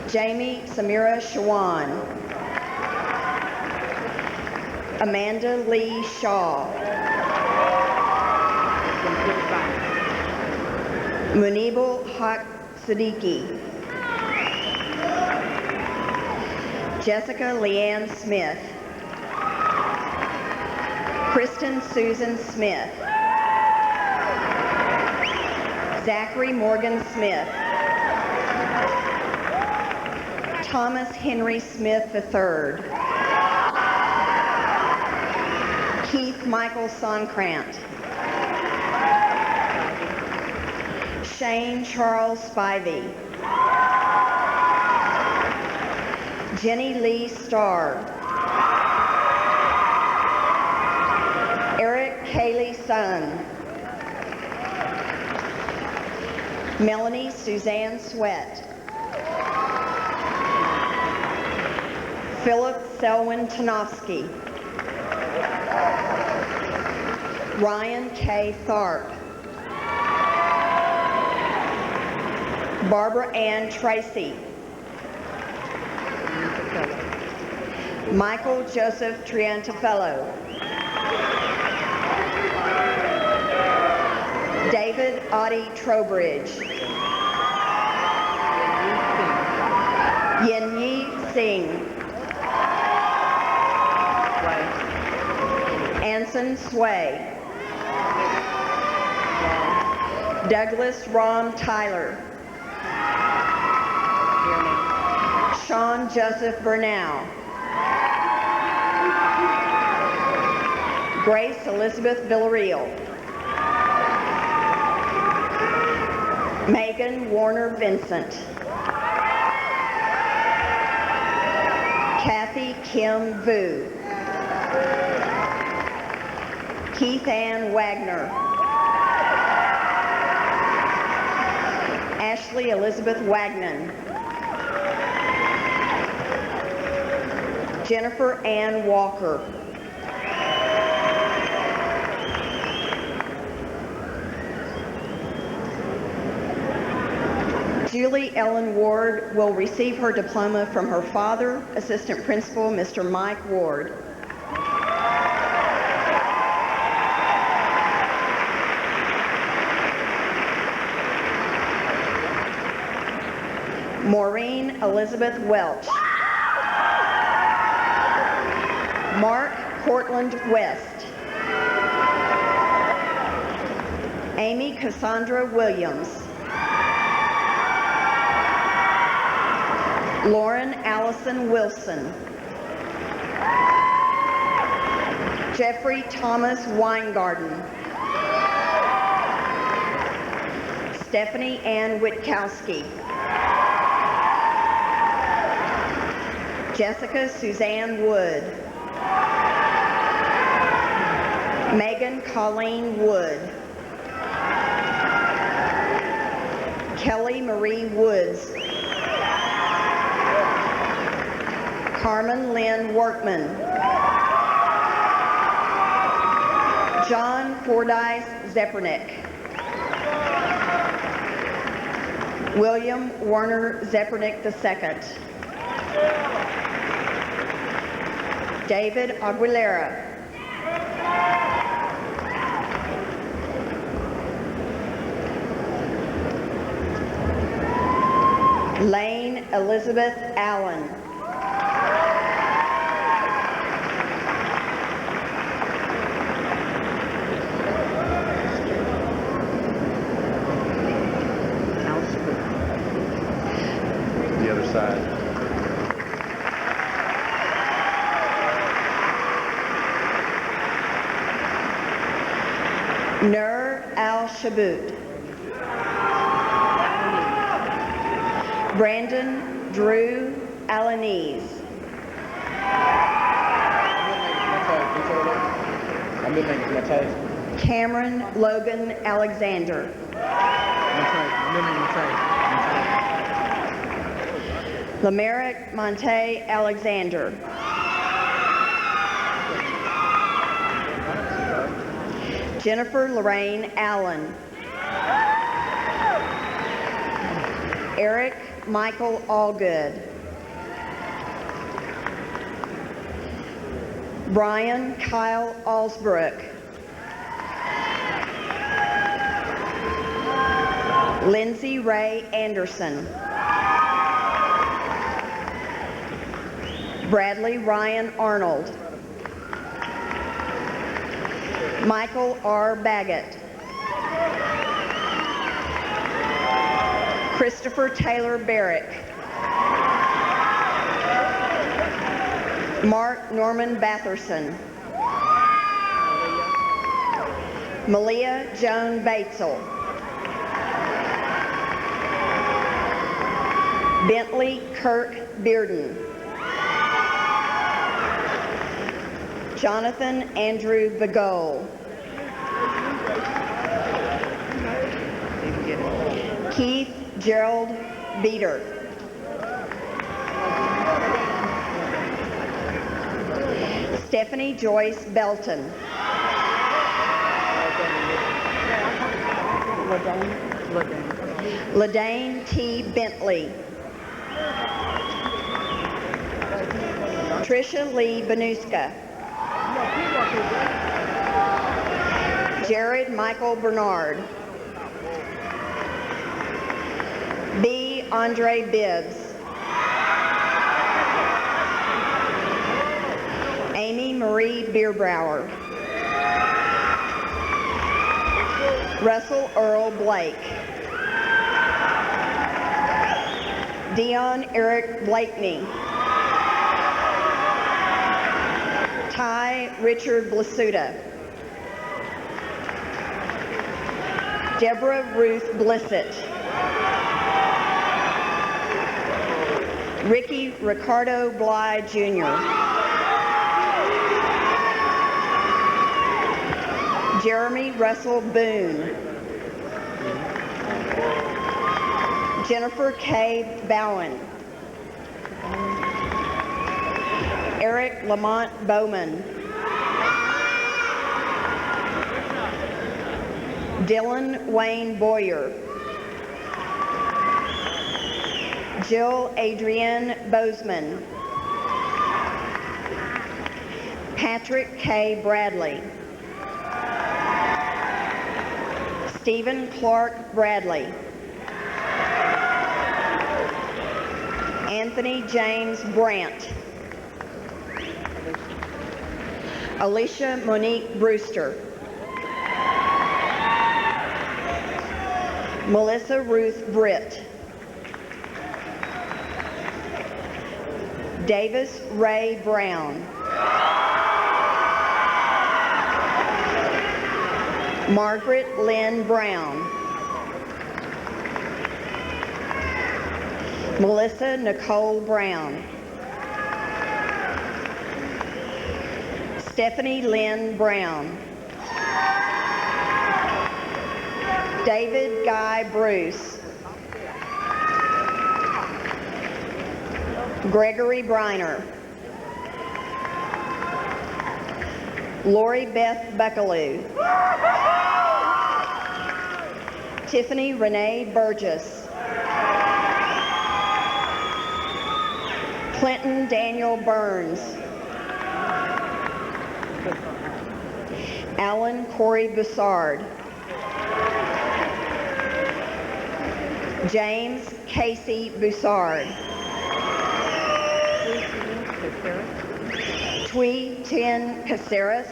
Jamie Samira Shawan. Amanda Lee Shaw. Munibul Haq Siddiqui. Jessica Leanne Smith. Kristen Susan Smith. Zachary Morgan Smith. Thomas Henry Smith III. Keith Michael Sonkrant. Shane Charles Spivey. Jenny Lee Starr. Eric Haley Sun. Melanie Suzanne Sweat. Philip Selwyn Tanofsky. Ryan K. Tharp. Barbara Ann Tracy. Michael Joseph Triantafello. David Audie Trowbridge. Yin Yi Singh. Anson Sway. Douglas Ron Tyler. Sean Joseph Burnell. Grace Elizabeth Villarreal. Megan Warner Vincent. Kathy Kim Vu. Keith Ann Wagner. Ashley Elizabeth Wagnon. Jennifer Ann Walker. Julie Ellen Ward will receive her diploma from her father, Assistant Principal Mr. Mike Ward. Maureen Elizabeth Welch. Mark Cortland West. Amy Cassandra Williams. Lauren Allison Wilson. Jeffrey Thomas Weingarten. Stephanie Ann Witkowski. Jessica Suzanne Wood. Megan Colleen Wood. Kelly Marie Woods. Carmen Lynn Workman. John Fordyce Zepernick. William Warner Zepernick II. David Aguilera. Lane Elizabeth Allen. The other side. Nur Al-Shaboot. Brandon Drew Alanese. Cameron Logan Alexander. Lameric Monte Alexander. Jennifer Lorraine Allen. Eric Michael Allgood. Brian Kyle Alsbrook. Lindsay Ray Anderson. Bradley Ryan Arnold. Michael R. Baggett. Christopher Taylor Barrick. Mark Norman Batherson. Malia Joan Batesel. Bentley Kirk Bearden. Jonathan Andrew Begole. Keith Gerald Beater. Stephanie Joyce Belton. Ladane T. Bentley. Tricia Lee Banuska. Jared Michael Bernard. B. Andre Bibbs. Amy Marie Bierbrower. Russell Earl Blake. Dion Eric Blakeney. Ty Richard Blasuta. Deborah Ruth Blissett. Ricky Ricardo Bly Jr. Jeremy Russell Boone. Jennifer K. Bowen. Eric Lamont Bowman. Dylan Wayne Boyer. Jill Adrienne Bozeman. Patrick K. Bradley. Stephen Clark Bradley. Anthony James Brandt. Alicia Monique Brewster. Melissa Ruth Britt. Davis Ray Brown. Margaret Lynn Brown. Melissa Nicole Brown. Stephanie Lynn Brown. David Guy Bruce. Gregory Briner. Lori Beth Buckaloo. Tiffany Renee Burgess. Clinton Daniel Burns. Alan Corey Bussard. James Casey Bussard. Twee Tien Caceres.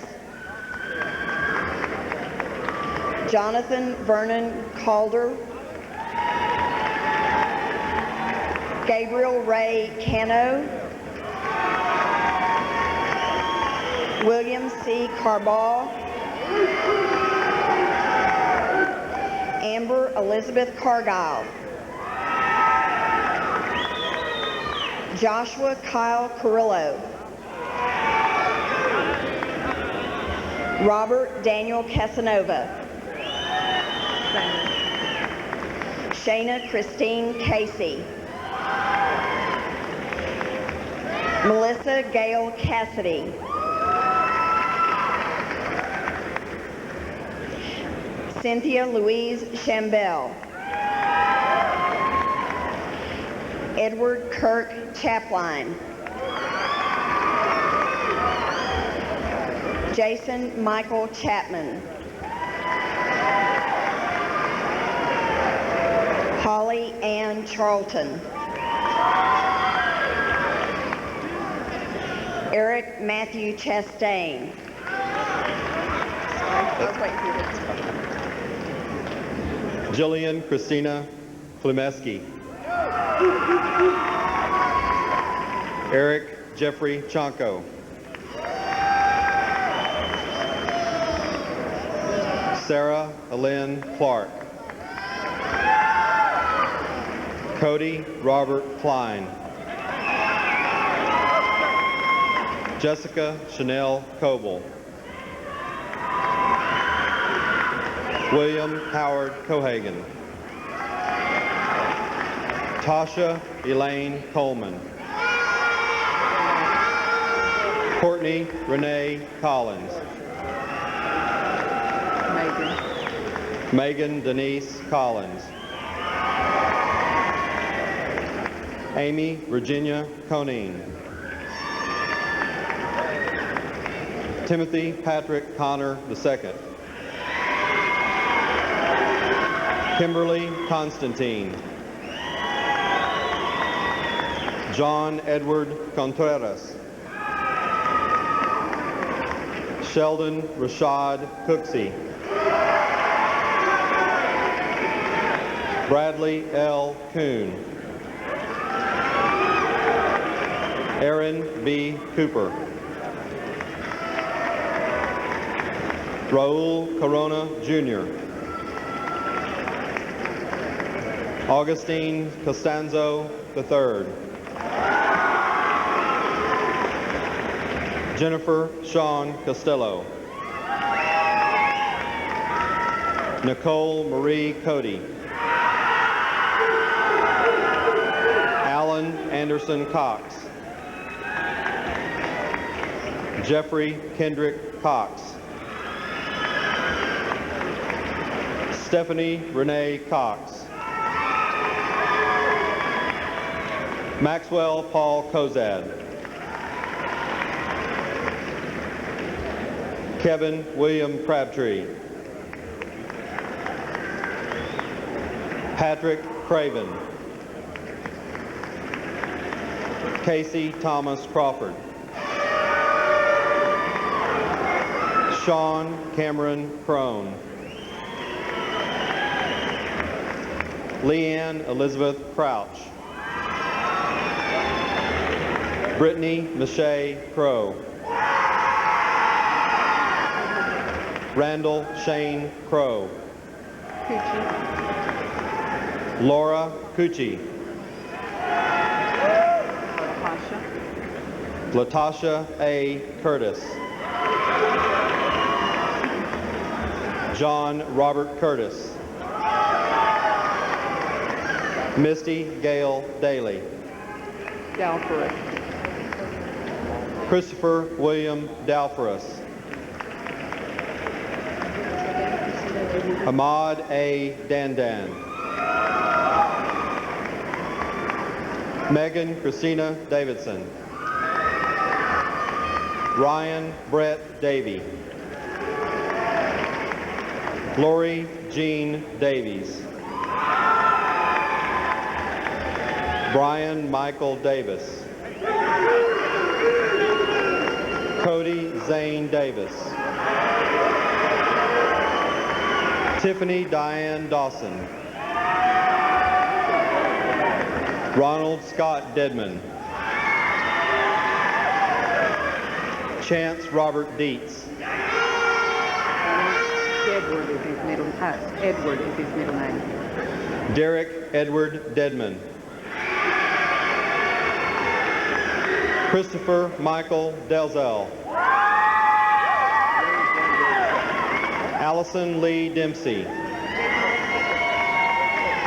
Jonathan Vernon Calder. Gabriel Ray Cano. William C. Carball. Amber Elizabeth Cargile. Joshua Kyle Carrillo. Robert Daniel Casanova. Shayna Christine Casey. Melissa Gail Cassidy. Cynthia Louise Shambell. Edward Kirk Chapline. Jason Michael Chapman. Holly Ann Charlton. Eric Matthew Chastain. Jillian Christina Klimeski. Eric Jeffrey Chanko. Sarah Ellen Clark. Cody Robert Klein. Jessica Chanel Coble. William Howard Cohagen. Tasha Elaine Coleman. Courtney Renee Collins. Megan Denise Collins. Amy Virginia Conine. Timothy Patrick Connor II. Kimberly Constantine. John Edward Contreras. Sheldon Rashad Cooksey. Bradley L. Kuhn. Aaron B. Cooper. Raul Corona Jr. Augustine Costanzo III. Jennifer Sean Costello. Nicole Marie Cody. Alan Anderson Cox. Jeffrey Kendrick Cox. Stephanie Renee Cox. Maxwell Paul Kozad. Kevin William Crabtree. Patrick Craven. Casey Thomas Crawford. Sean Cameron Crone. Leanne Elizabeth Crouch. Brittany Mache Crow. Randall Shane Crow. Laura Cucci. Latasha A. Curtis. John Robert Curtis. Misty Gale Daly. Dalforus. Christopher William Dalforus. Ahmad A. Dandan. Megan Christina Davidson. Ryan Brett Davey. Lori Jean Davies. Brian Michael Davis. Cody Zane Davis. Tiffany Diane Dawson. Ronald Scott Dedman. Chance Robert Dietz. Edward is his middle Edward is his middle name. Derek Edward Dedman. Christopher Michael Delzell. Allison Lee Dempsey.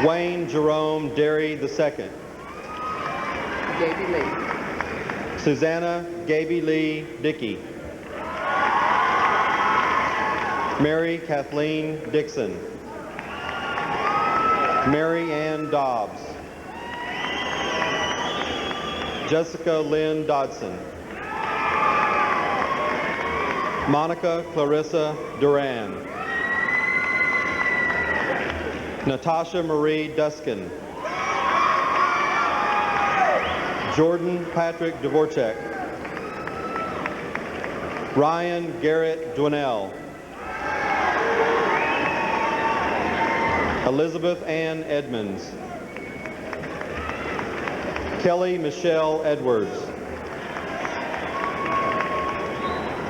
Wayne Jerome Derry II. Gaby Lee. Susanna Gaby Lee Dickey. Mary Kathleen Dixon. Mary Ann Dobbs. Jessica Lynn Dodson. Monica Clarissa Duran. Natasha Marie Duskin. Jordan Patrick Dvorak. Ryan Garrett Dwinell. Elizabeth Ann Edmonds. Kelly Michelle Edwards.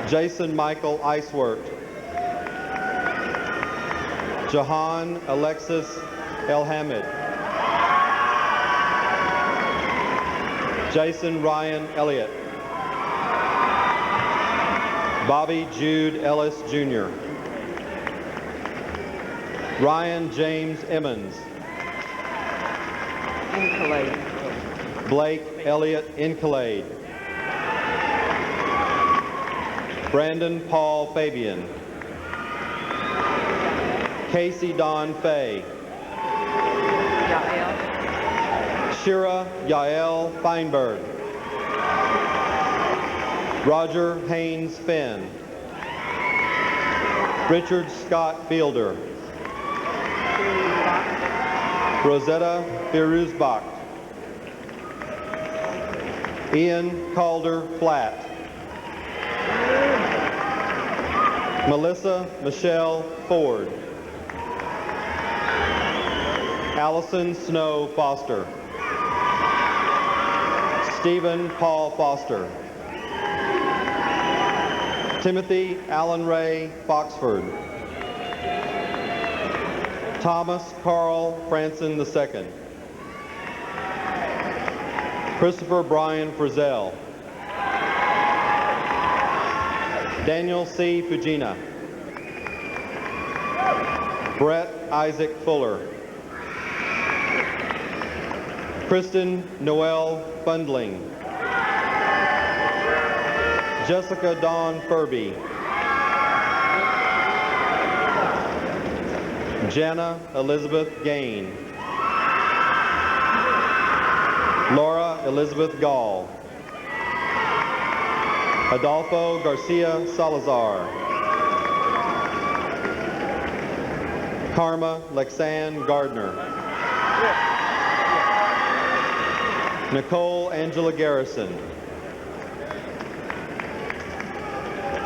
Jason Michael Iceworth. Jahan Alexis Elhamid. Jason Ryan Elliott. Bobby Jude Ellis Jr. Ryan James Emmons. Incalade. Blake Elliott Incalade. Brandon Paul Fabian. Casey Don Fay. Yael. Shira Yael Feinberg. Roger Haynes Finn. Richard Scott Fielder. Rosetta Firuzbach. Ian Calder Flatt. Melissa Michelle Ford. Allison Snow Foster. Stephen Paul Foster. Timothy Allen Ray Foxford. Thomas Carl Franson II. Christopher Brian Frizzell. Daniel C. Fujina. Brett Isaac Fuller. Kristen Noel Fundling. Jessica Dawn Furby. Jana Elizabeth Gain. Laura Elizabeth Gall. Adolfo Garcia Salazar. Karma Lexanne Gardner. Nicole Angela Garrison.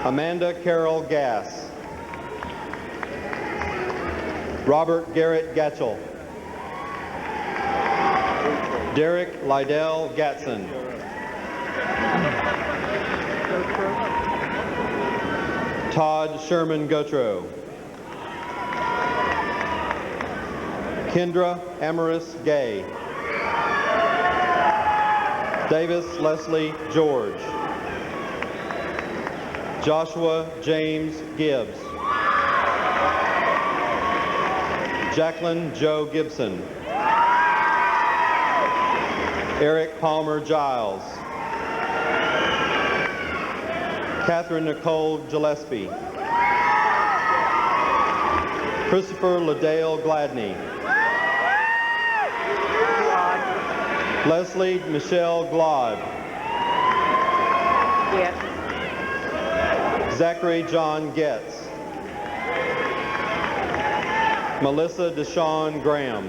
Amanda Carol Gass. Robert Garrett Gatchell. Derek Lydell Gatson. Todd Sherman Gotro. Kendra Amaris Gay. Davis Leslie George. Joshua James Gibbs. Jacqueline Joe Gibson. Eric Palmer Giles. Catherine Nicole Gillespie. Christopher Ladale Gladney. Leslie Michelle Glod. Yes. Zachary John Getz. Melissa Deshawn Graham.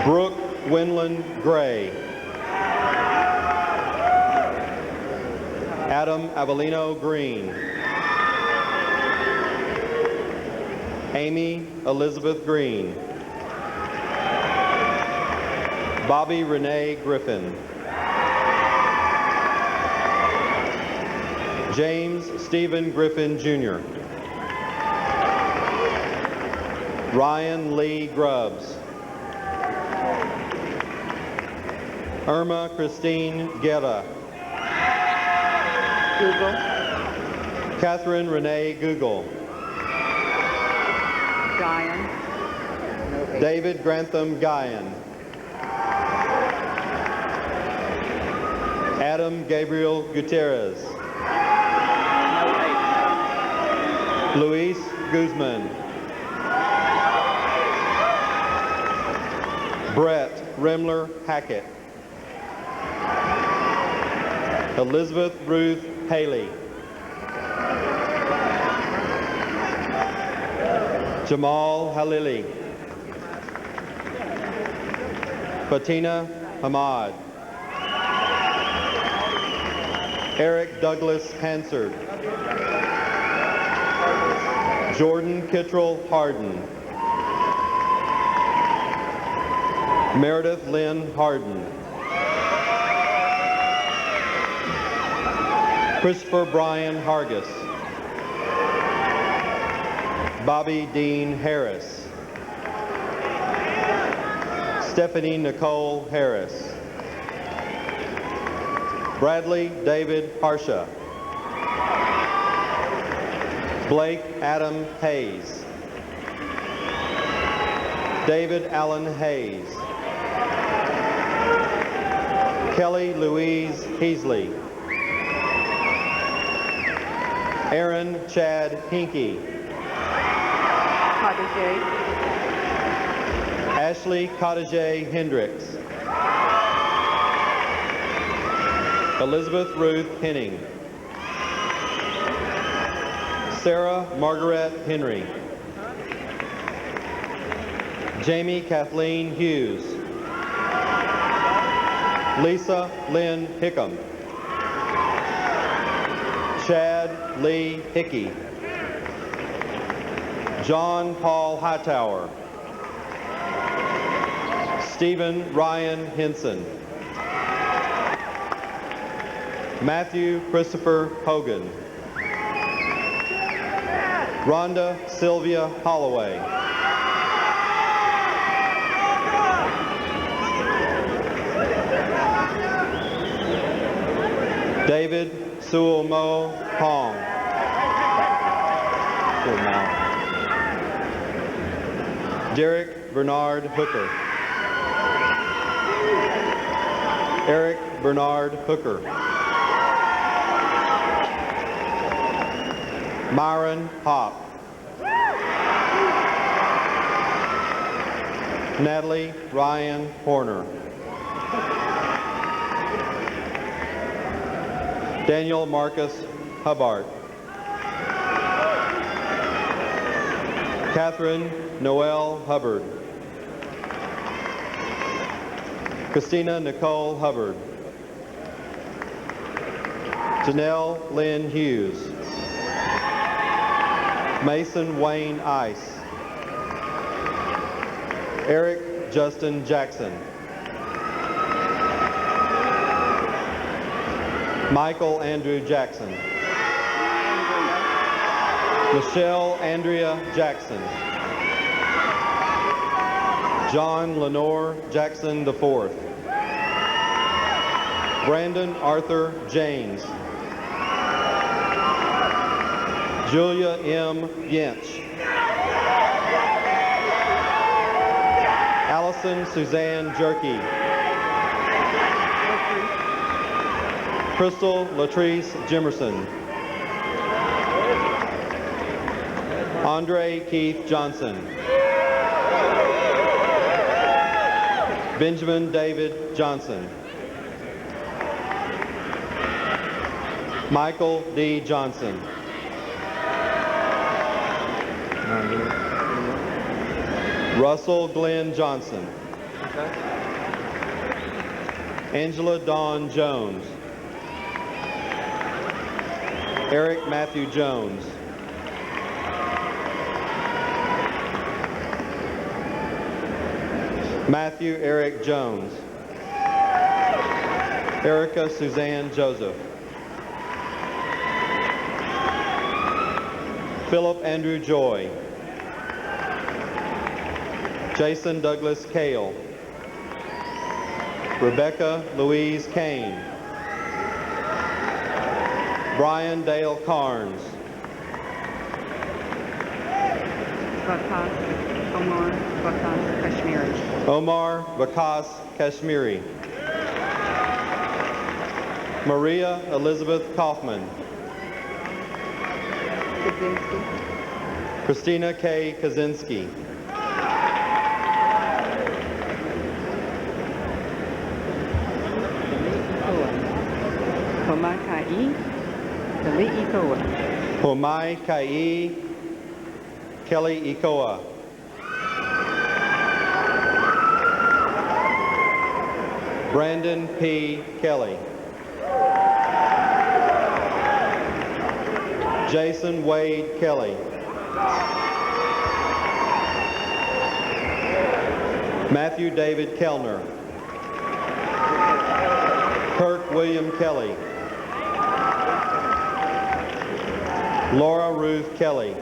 Brooke Winland Gray. Adam Avelino Green. Amy Elizabeth Green. Bobby Renee Griffin. James Stephen Griffin Jr. Ryan Lee Grubbs. Irma Christine Guerra. Google. Catherine Renee Google. Guyan. No H. David Grantham Guyan. Adam Gabriel Gutierrez. No H. Luis Guzman. Brett Remler Hackett. Elizabeth Ruth Haley. Jamal Halili. Fatina Hamad. Eric Douglas Hansard. Jordan Kittrell Harden. Meredith Lynn Harden. Christopher Brian Hargis. Bobby Dean Harris. Stephanie Nicole Harris. Bradley David Harsha. Blake Adam Hayes. David Allen Hayes. Kelly Louise Heasley. Aaron Chad Hinkie. Protege. Ashley Cottage Hendricks. Elizabeth Ruth Henning. Sarah Margaret Henry. Jamie Kathleen Hughes. Lisa Lynn Hickam. Chad Lee Hickey. John Paul Hightower. Stephen Ryan Henson. Matthew Christopher Hogan. Rhonda Sylvia Holloway. David Sewell Mo Hong. Derek Bernard Hooker. Eric Bernard Hooker. Myron Hop. Natalie Ryan Horner. Daniel Marcus Hubbard. Catherine Noel Hubbard. Christina Nicole Hubbard. Janelle Lynn Hughes. Mason Wayne Ice. Eric Justin Jackson. Michael Andrew Jackson. Michelle Andrea Jackson. John Lenore Jackson IV. Brandon Arthur James. Julia M. Yench. Allison Suzanne Jerky. Crystal Latrice Jimerson. Andre Keith Johnson. Benjamin David Johnson. Michael D. Johnson. Russell Glenn Johnson. Angela Dawn Jones. Eric Matthew Jones. Matthew Eric Jones. Erica Suzanne Joseph. Philip Andrew Joy. Jason Douglas Cale. Rebecca Louise Kane. Brian Dale Carnes. Omar Bakas Kashmiri. Omar Bakas Kashmiri. Maria Elizabeth Kaufman. Kaczynski. Christina K. Kaczynski. Homai Kali Ikoa. Homai Kai Kelly Ikoa. Brandon P. Kelly. Jason Wade Kelly. Matthew David Kellner. Kirk William Kelly. Laura Ruth Kelly.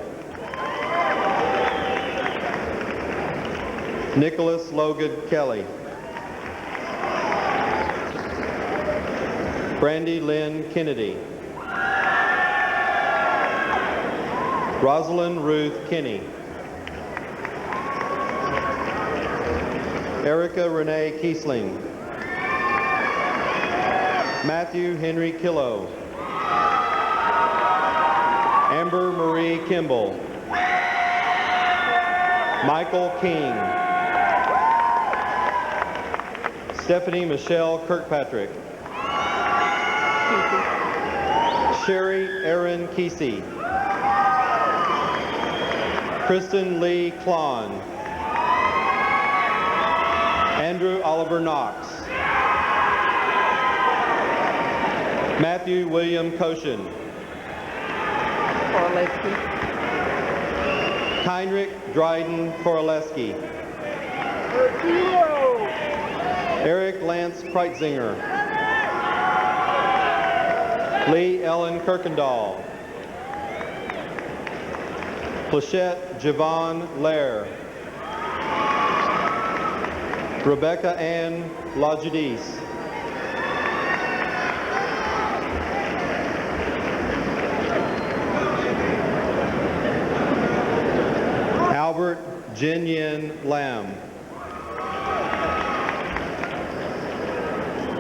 Nicholas Logan Kelly. Brandy Lynn Kennedy. Rosalind Ruth Kinney. Erica Renee Kiesling. Matthew Henry Killow. Amber Marie Kimball. Michael King. Stephanie Michelle Kirkpatrick. Sherry Erin Kesey. Kristen Lee Klon. Andrew Oliver Knox. Matthew William Koshin. Korleski. Heinrich Dryden Koroleski. Eric Lance Kreitzinger. Lee Ellen Kirkendall. Plachette Javon Lair. Rebecca Ann Lajudis. Albert Jin Yin Lam.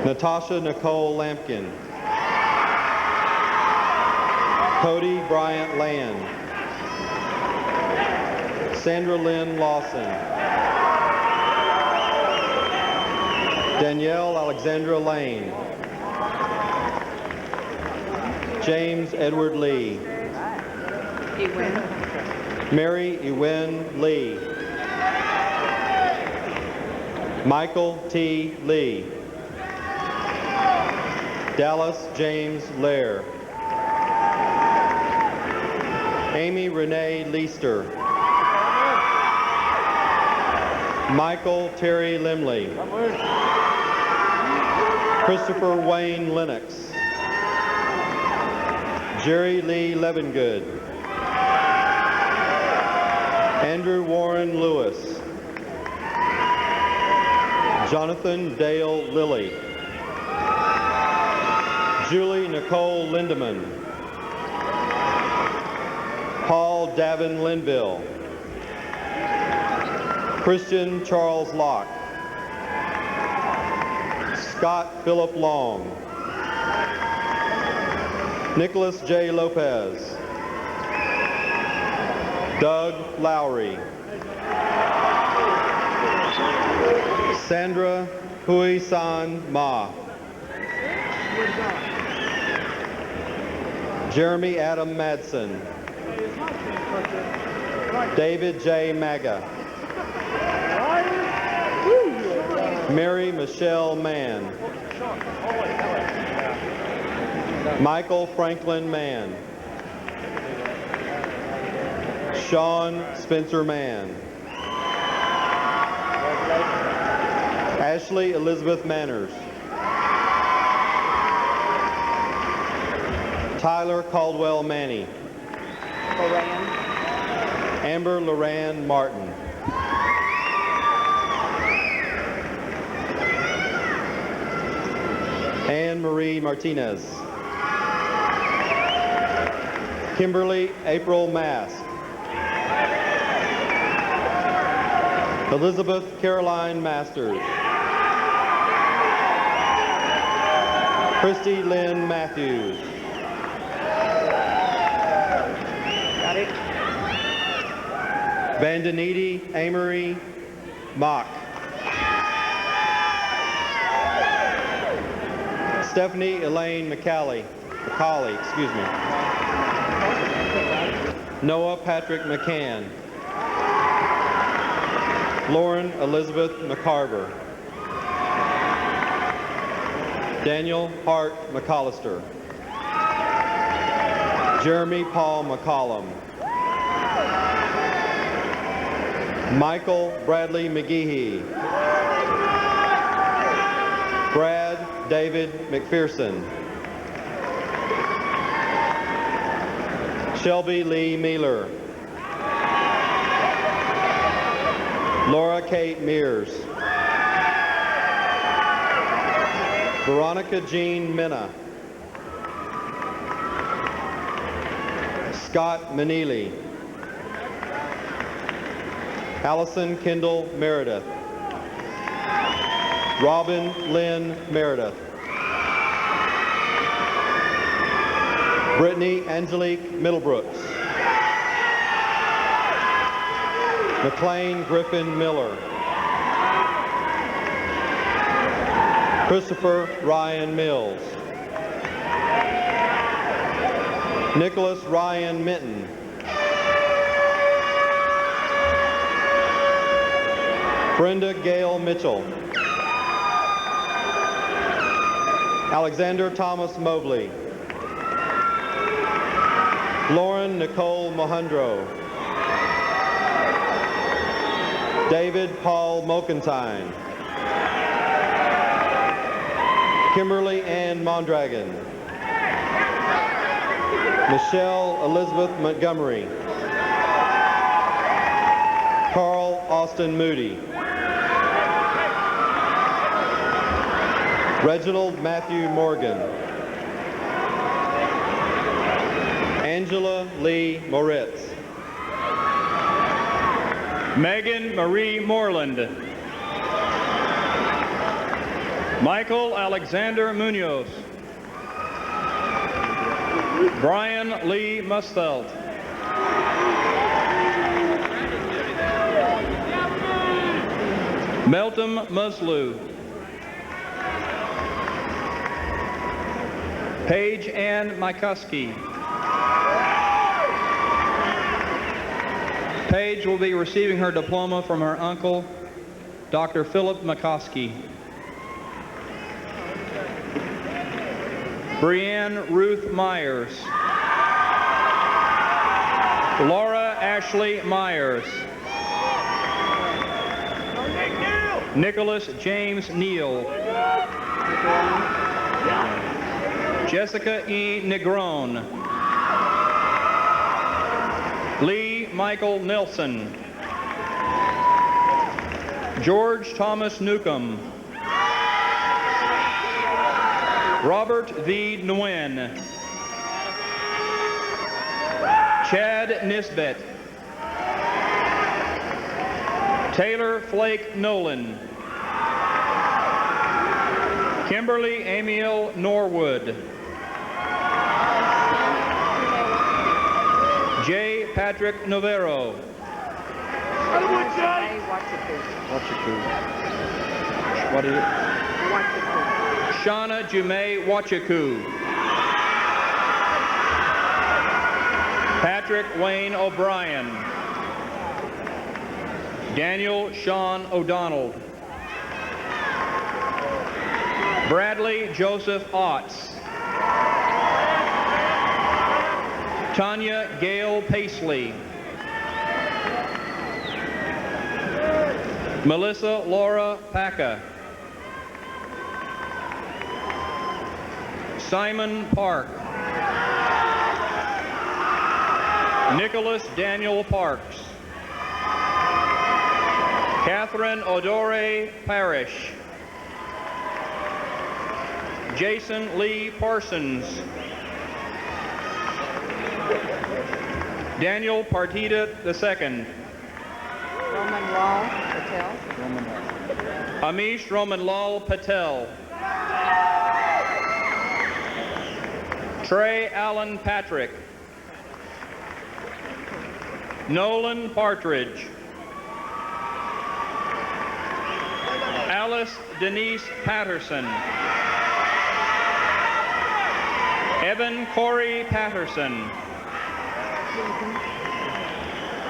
Natasha Nicole Lampkin. Cody Bryant Land. Sandra Lynn Lawson. Danielle Alexandra Lane. James Edward Lee. Mary Ewen Lee. Michael T. Lee. Dallas James Lair. Amy Renee Leister. Michael Terry Limley. Christopher Wayne Lennox. Jerry Lee Levengood. Andrew Warren Lewis. Jonathan Dale Lilly. Julie Nicole Lindeman. Paul Davin Linville. Christian Charles Locke. Scott Philip Long. Nicholas J. Lopez. Doug Lowry. Sandra Hui San Ma. Jeremy Adam Madsen. David J. Maga. Mary Michelle Mann. Michael Franklin Mann. Sean Spencer Mann. Ashley Elizabeth Manners. Tyler Caldwell Manny. Amber Loran Martin. Anne Marie Martinez. Kimberly April Mask. Elizabeth Caroline Masters. Christy Lynn Matthews. Got it? Vandaniti Amory Mock. Stephanie Elaine McCauley, excuse me. Noah Patrick McCann. Lauren Elizabeth McCarver. Daniel Hart McCollister. Jeremy Paul McCollum. Michael Bradley McGehee. Brad David McPherson. Shelby Lee Mealer. Laura Kate Mears. Veronica Jean Minna. Scott Manili. Allison Kendall Meredith. Robin Lynn Meredith. Brittany Angelique Middlebrooks. McLean Griffin Miller. Christopher Ryan Mills. Nicholas Ryan Minton. Brenda Gail Mitchell. Alexander Thomas Mobley. Lauren Nicole Mohandro. David Paul Mokentine. Kimberly Ann Mondragon. Michelle Elizabeth Montgomery. Carl Austin Moody. Reginald Matthew Morgan. Angela Lee Moritz. Megan Marie Moreland. Michael Alexander Munoz. Brian Lee Mustelt. Melton Muslu. Paige Ann Mikuski. Paige will be receiving her diploma from her uncle, Dr. Philip McCoskey. Brianne Ruth Myers. Laura Ashley Myers. Nicholas James Neal. Jessica E. Negron. Lee Michael Nilsson. George Thomas Newcomb. Robert V. Nguyen. Chad Nisbet. Taylor Flake Nolan. Kimberly Amiel Norwood. J. Patrick Novero. What is it? Shauna Jume Wachaku. Patrick Wayne O'Brien. Daniel Sean O'Donnell. Bradley Joseph Otts. Tanya Gail Paisley. Melissa Laura Paca. Simon Park. Nicholas Daniel Parks. Catherine Odore Parrish. Jason Lee Parsons. Daniel Partida II. Roman Lal Patel. Amish Roman Lal Patel. Trey Allen Patrick. Nolan Partridge. Alice Denise Patterson. Evan Corey Patterson.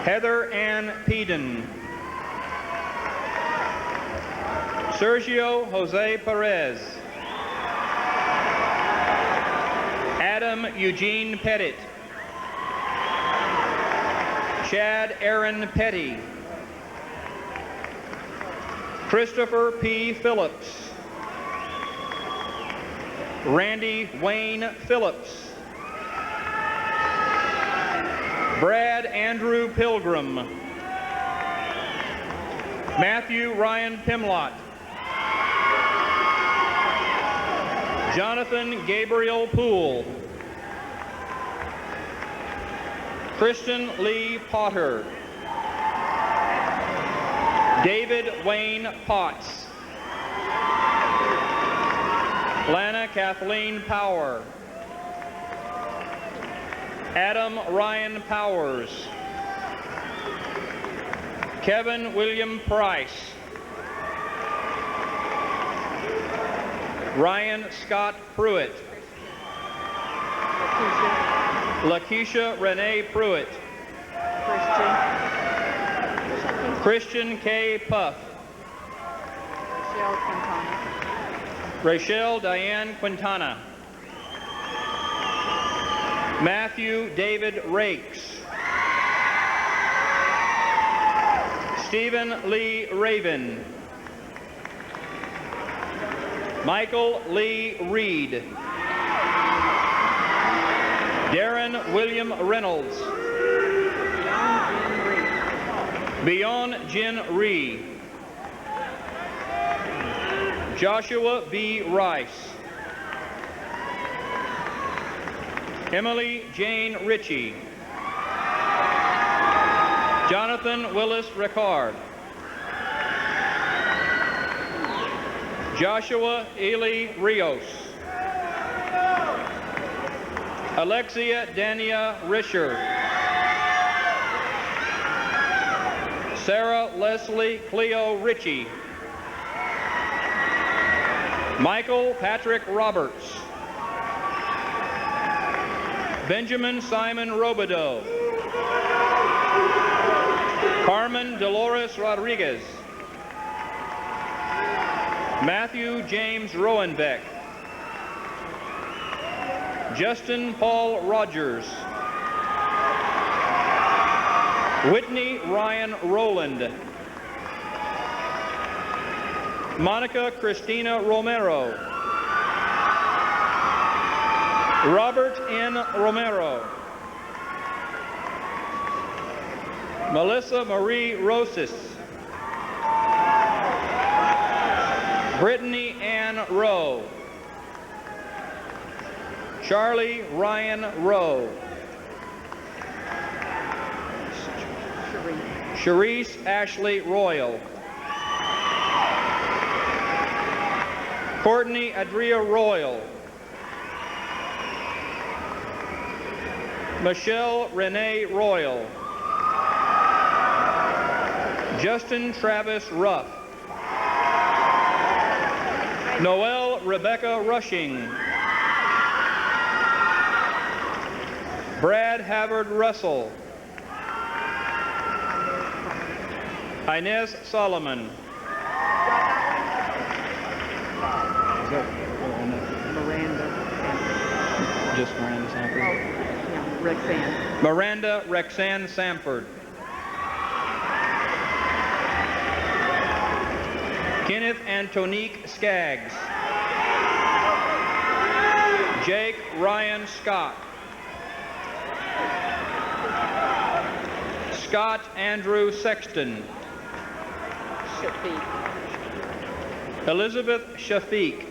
Heather Ann Peden. Sergio Jose Perez. Adam Eugene Pettit. Chad Aaron Petty. Christopher P. Phillips. Randy Wayne Phillips. Brad Andrew Pilgrim. Matthew Ryan Pimlott. Jonathan Gabriel Poole. Christian Lee Potter. David Wayne Potts. Lana Kathleen Power. Adam Ryan Powers. Kevin William Price. Ryan Scott Pruitt. Lakeisha Renee Pruitt. Christian K. Puff. Rachel Diane Quintana. Matthew David Rakes. Stephen Lee Raven. Michael Lee Reed. Darren William Reynolds. Beyond Jin Ree. Joshua B. Rice. Emily Jane Ritchie. Jonathan Willis Ricard. Joshua Ely Rios. Alexia Dania Risher. Sarah Leslie Cleo Ritchie. Michael Patrick Roberts. Benjamin Simon Robideau. Carmen Dolores Rodriguez. Matthew James Rowenbeck. Justin Paul Rogers. Whitney Ryan Rowland. Monica Christina Romero. Robert N. Romero. Melissa Marie Rosas. Brittany Ann Rowe. Charlie Ryan Rowe. Sharice Ashley Royal. Courtney Adria Royal. Michelle Renee Royal. Justin Travis Ruff. Noelle Rebecca Rushing. Brad Havard Russell. Inez Solomon. Miranda. Just Miranda Sanford. Yeah, Rexanne. Miranda Rexanne Samford. Kenneth Antonique Skaggs. Jake Ryan Scott. Scott Andrew Sexton. Shafiq. Elizabeth Shafiq.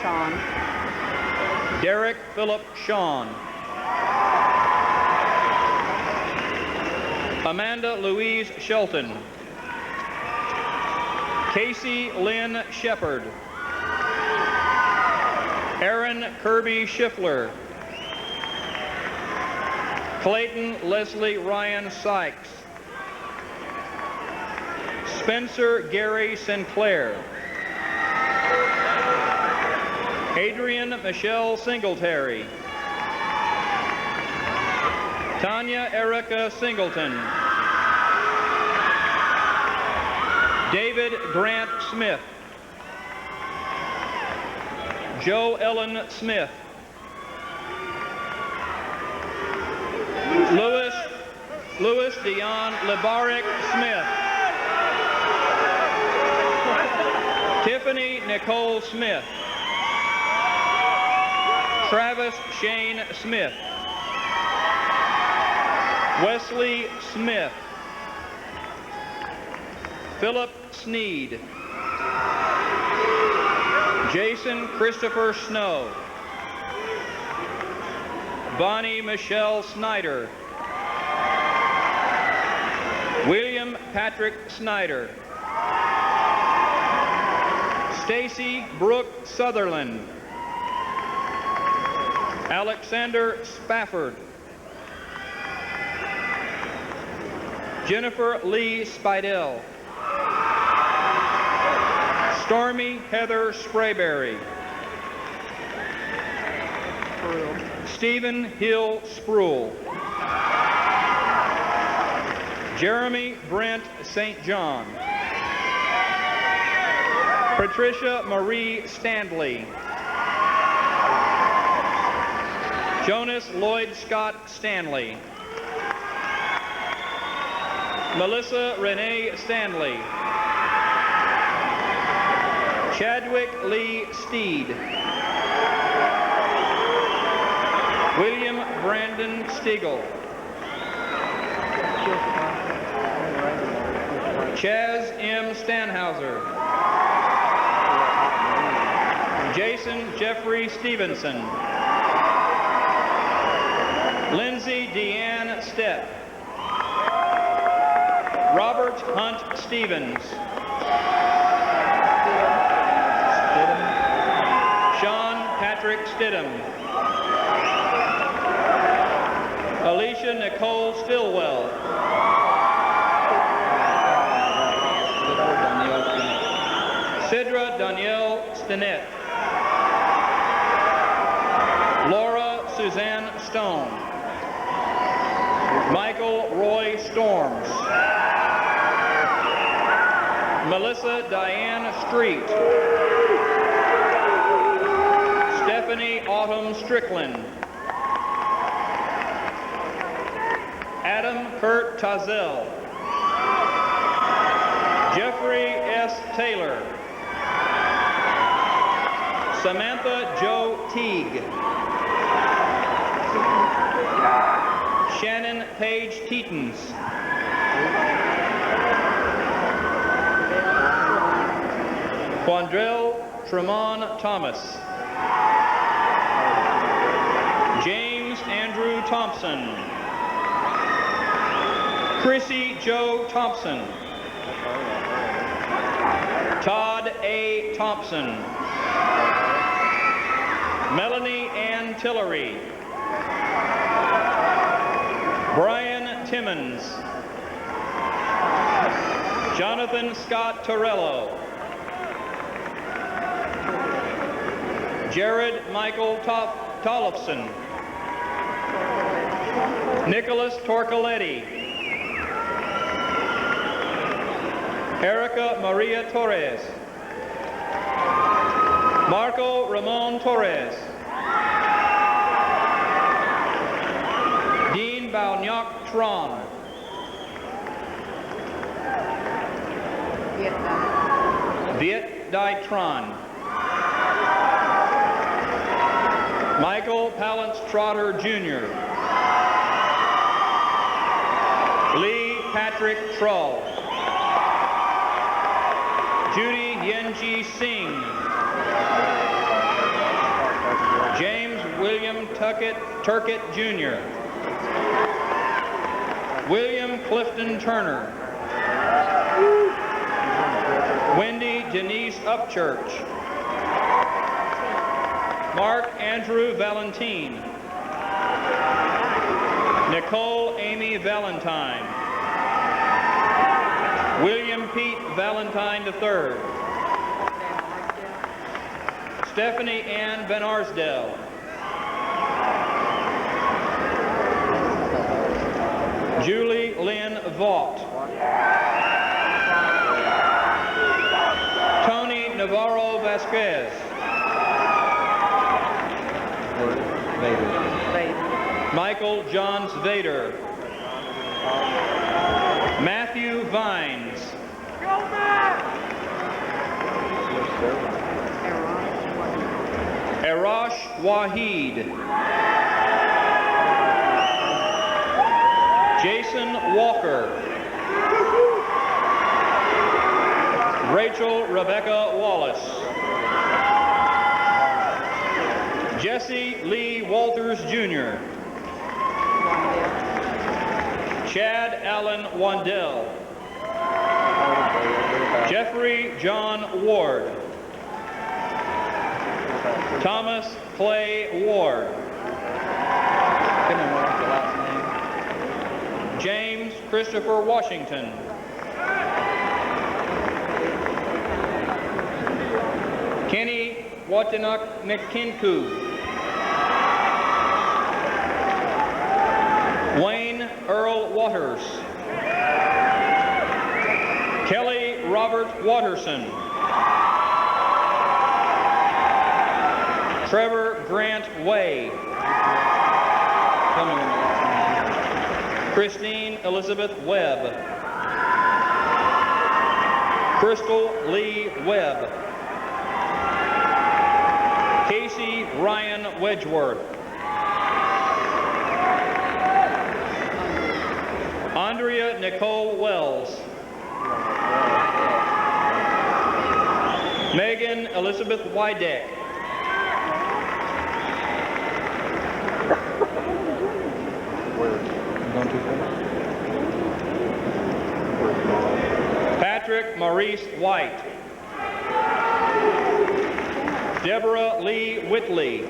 Sean. Derek Philip Shawn. Amanda Louise Shelton. Casey Lynn Shepard. Aaron Kirby Schiffler. Clayton Leslie Ryan Sykes. Spencer Gary Sinclair. Adrian Michelle Singletary. Tanya Erica Singleton. David Grant Smith. Joe Ellen Smith. Louis Dion Lebarek Smith. Tiffany Nicole Smith. Travis Shane Smith. Wesley Smith. Philip Sneed. Jason Christopher Snow. Bonnie Michelle Snyder. William Patrick Snyder. Stacy Brooke Sutherland. Alexander Spafford. Jennifer Lee Spidell. Stormy Heather Sprayberry. Stephen Hill Spruill. Jeremy Brent St. John. Patricia Marie Stanley. Jonas Lloyd Scott Stanley. Melissa Renee Stanley. Chadwick Lee Steed. William Brandon Stiegel. Chaz M. Stanhauser. Jason Jeffrey Stevenson. Lindsay Deanne Stepp. Robert Hunt Stevens. Sean Patrick Stidham. Alicia Nicole Stillwell. Sidra Danielle Stinnett. Laura Suzanne Stone. Michael Roy Storms. Melissa Diane Street. Stephanie Autumn Strickland. Adam Kurt Tazell. Jeffrey S. Taylor. Samantha Jo Teague. Shannon Page Teetons. Quandrell Tremont Thomas. James Andrew Thompson. Chrissy Joe Thompson. Todd A. Thompson. Melanie Ann Tillery. Brian Timmons. Jonathan Scott Torello. Jared Michael Tollefson. Nicholas Torcoletti. Erica Maria Torres. Marco Ramon Torres. Dean Baunyak Tron. Viet Dai Tron. Michael Palance Trotter Jr. Lee Patrick Trull. Judy Yenji Singh. James William Turkett Jr. William Clifton Turner. Wendy Denise Upchurch. Mark Andrew Valentine. Nicole Amy Valentine. William Pete Valentine III. Stephanie Ann Van Arsdale. Julie Lynn Vaught. Tony Navarro Vasquez. Michael Johns Vader. Matthew Vines. Arash Wahid. Jason Walker. Rachel Rebecca Wallace. Jesse Lee Walters Jr. Chad Allen Wandell. Jeffrey John Ward. Thomas Clay Ward. James Christopher Washington. Kenny Watanak Nkinku. Wayne Earl Waters. Kelly Robert Watterson. Trevor Grant Way. Christine Elizabeth Webb. Crystal Lee Webb. Casey Ryan Wedgeworth. Andrea Nicole Wells. Megan Elizabeth Wydeck. Patrick Maurice White. Deborah Lee Whitley.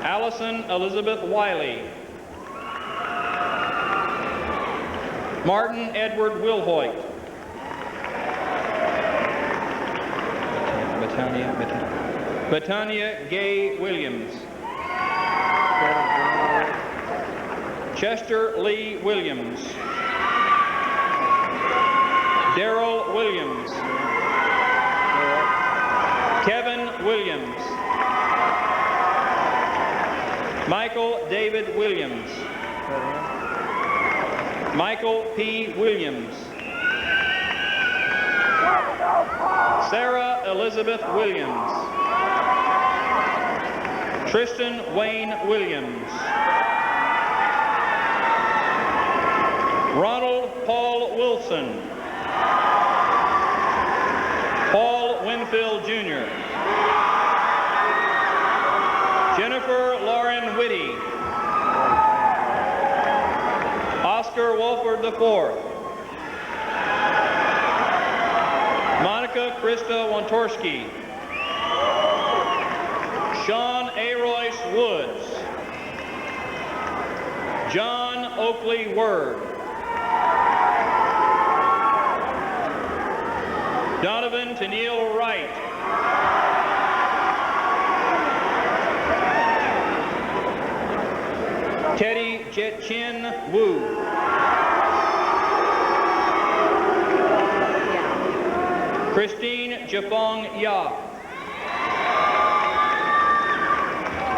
Allison Elizabeth Wiley. Martin Edward Wilhoit. Betania Gay Williams. Chester Lee Williams. Daryl Williams. Kevin Williams. Michael David Williams. Michael P. Williams. Sarah Elizabeth Williams. Tristan Wayne Williams. Ronald Paul Wilson. Paul Winfield Jr. Jennifer Lauren Whitty. Oscar Wolford IV. Monica Krista Wontorski. Sean A. Royce Woods. John Oakley Word. Donovan Tennille Wright. Teddy Jet Chin Wu. Christine Japong Ya.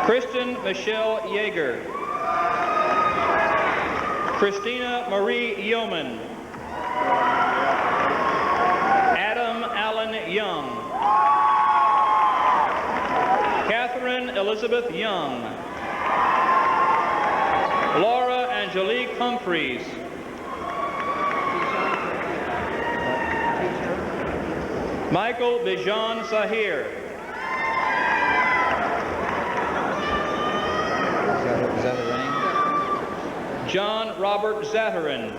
Kristen Michelle Yeager. Christina Marie Yeoman. Adam Allen Young. Catherine Elizabeth Young. Laura Angelique Humphreys. Michael Bijan Sahir. Is that a ring? John Robert Zatterin.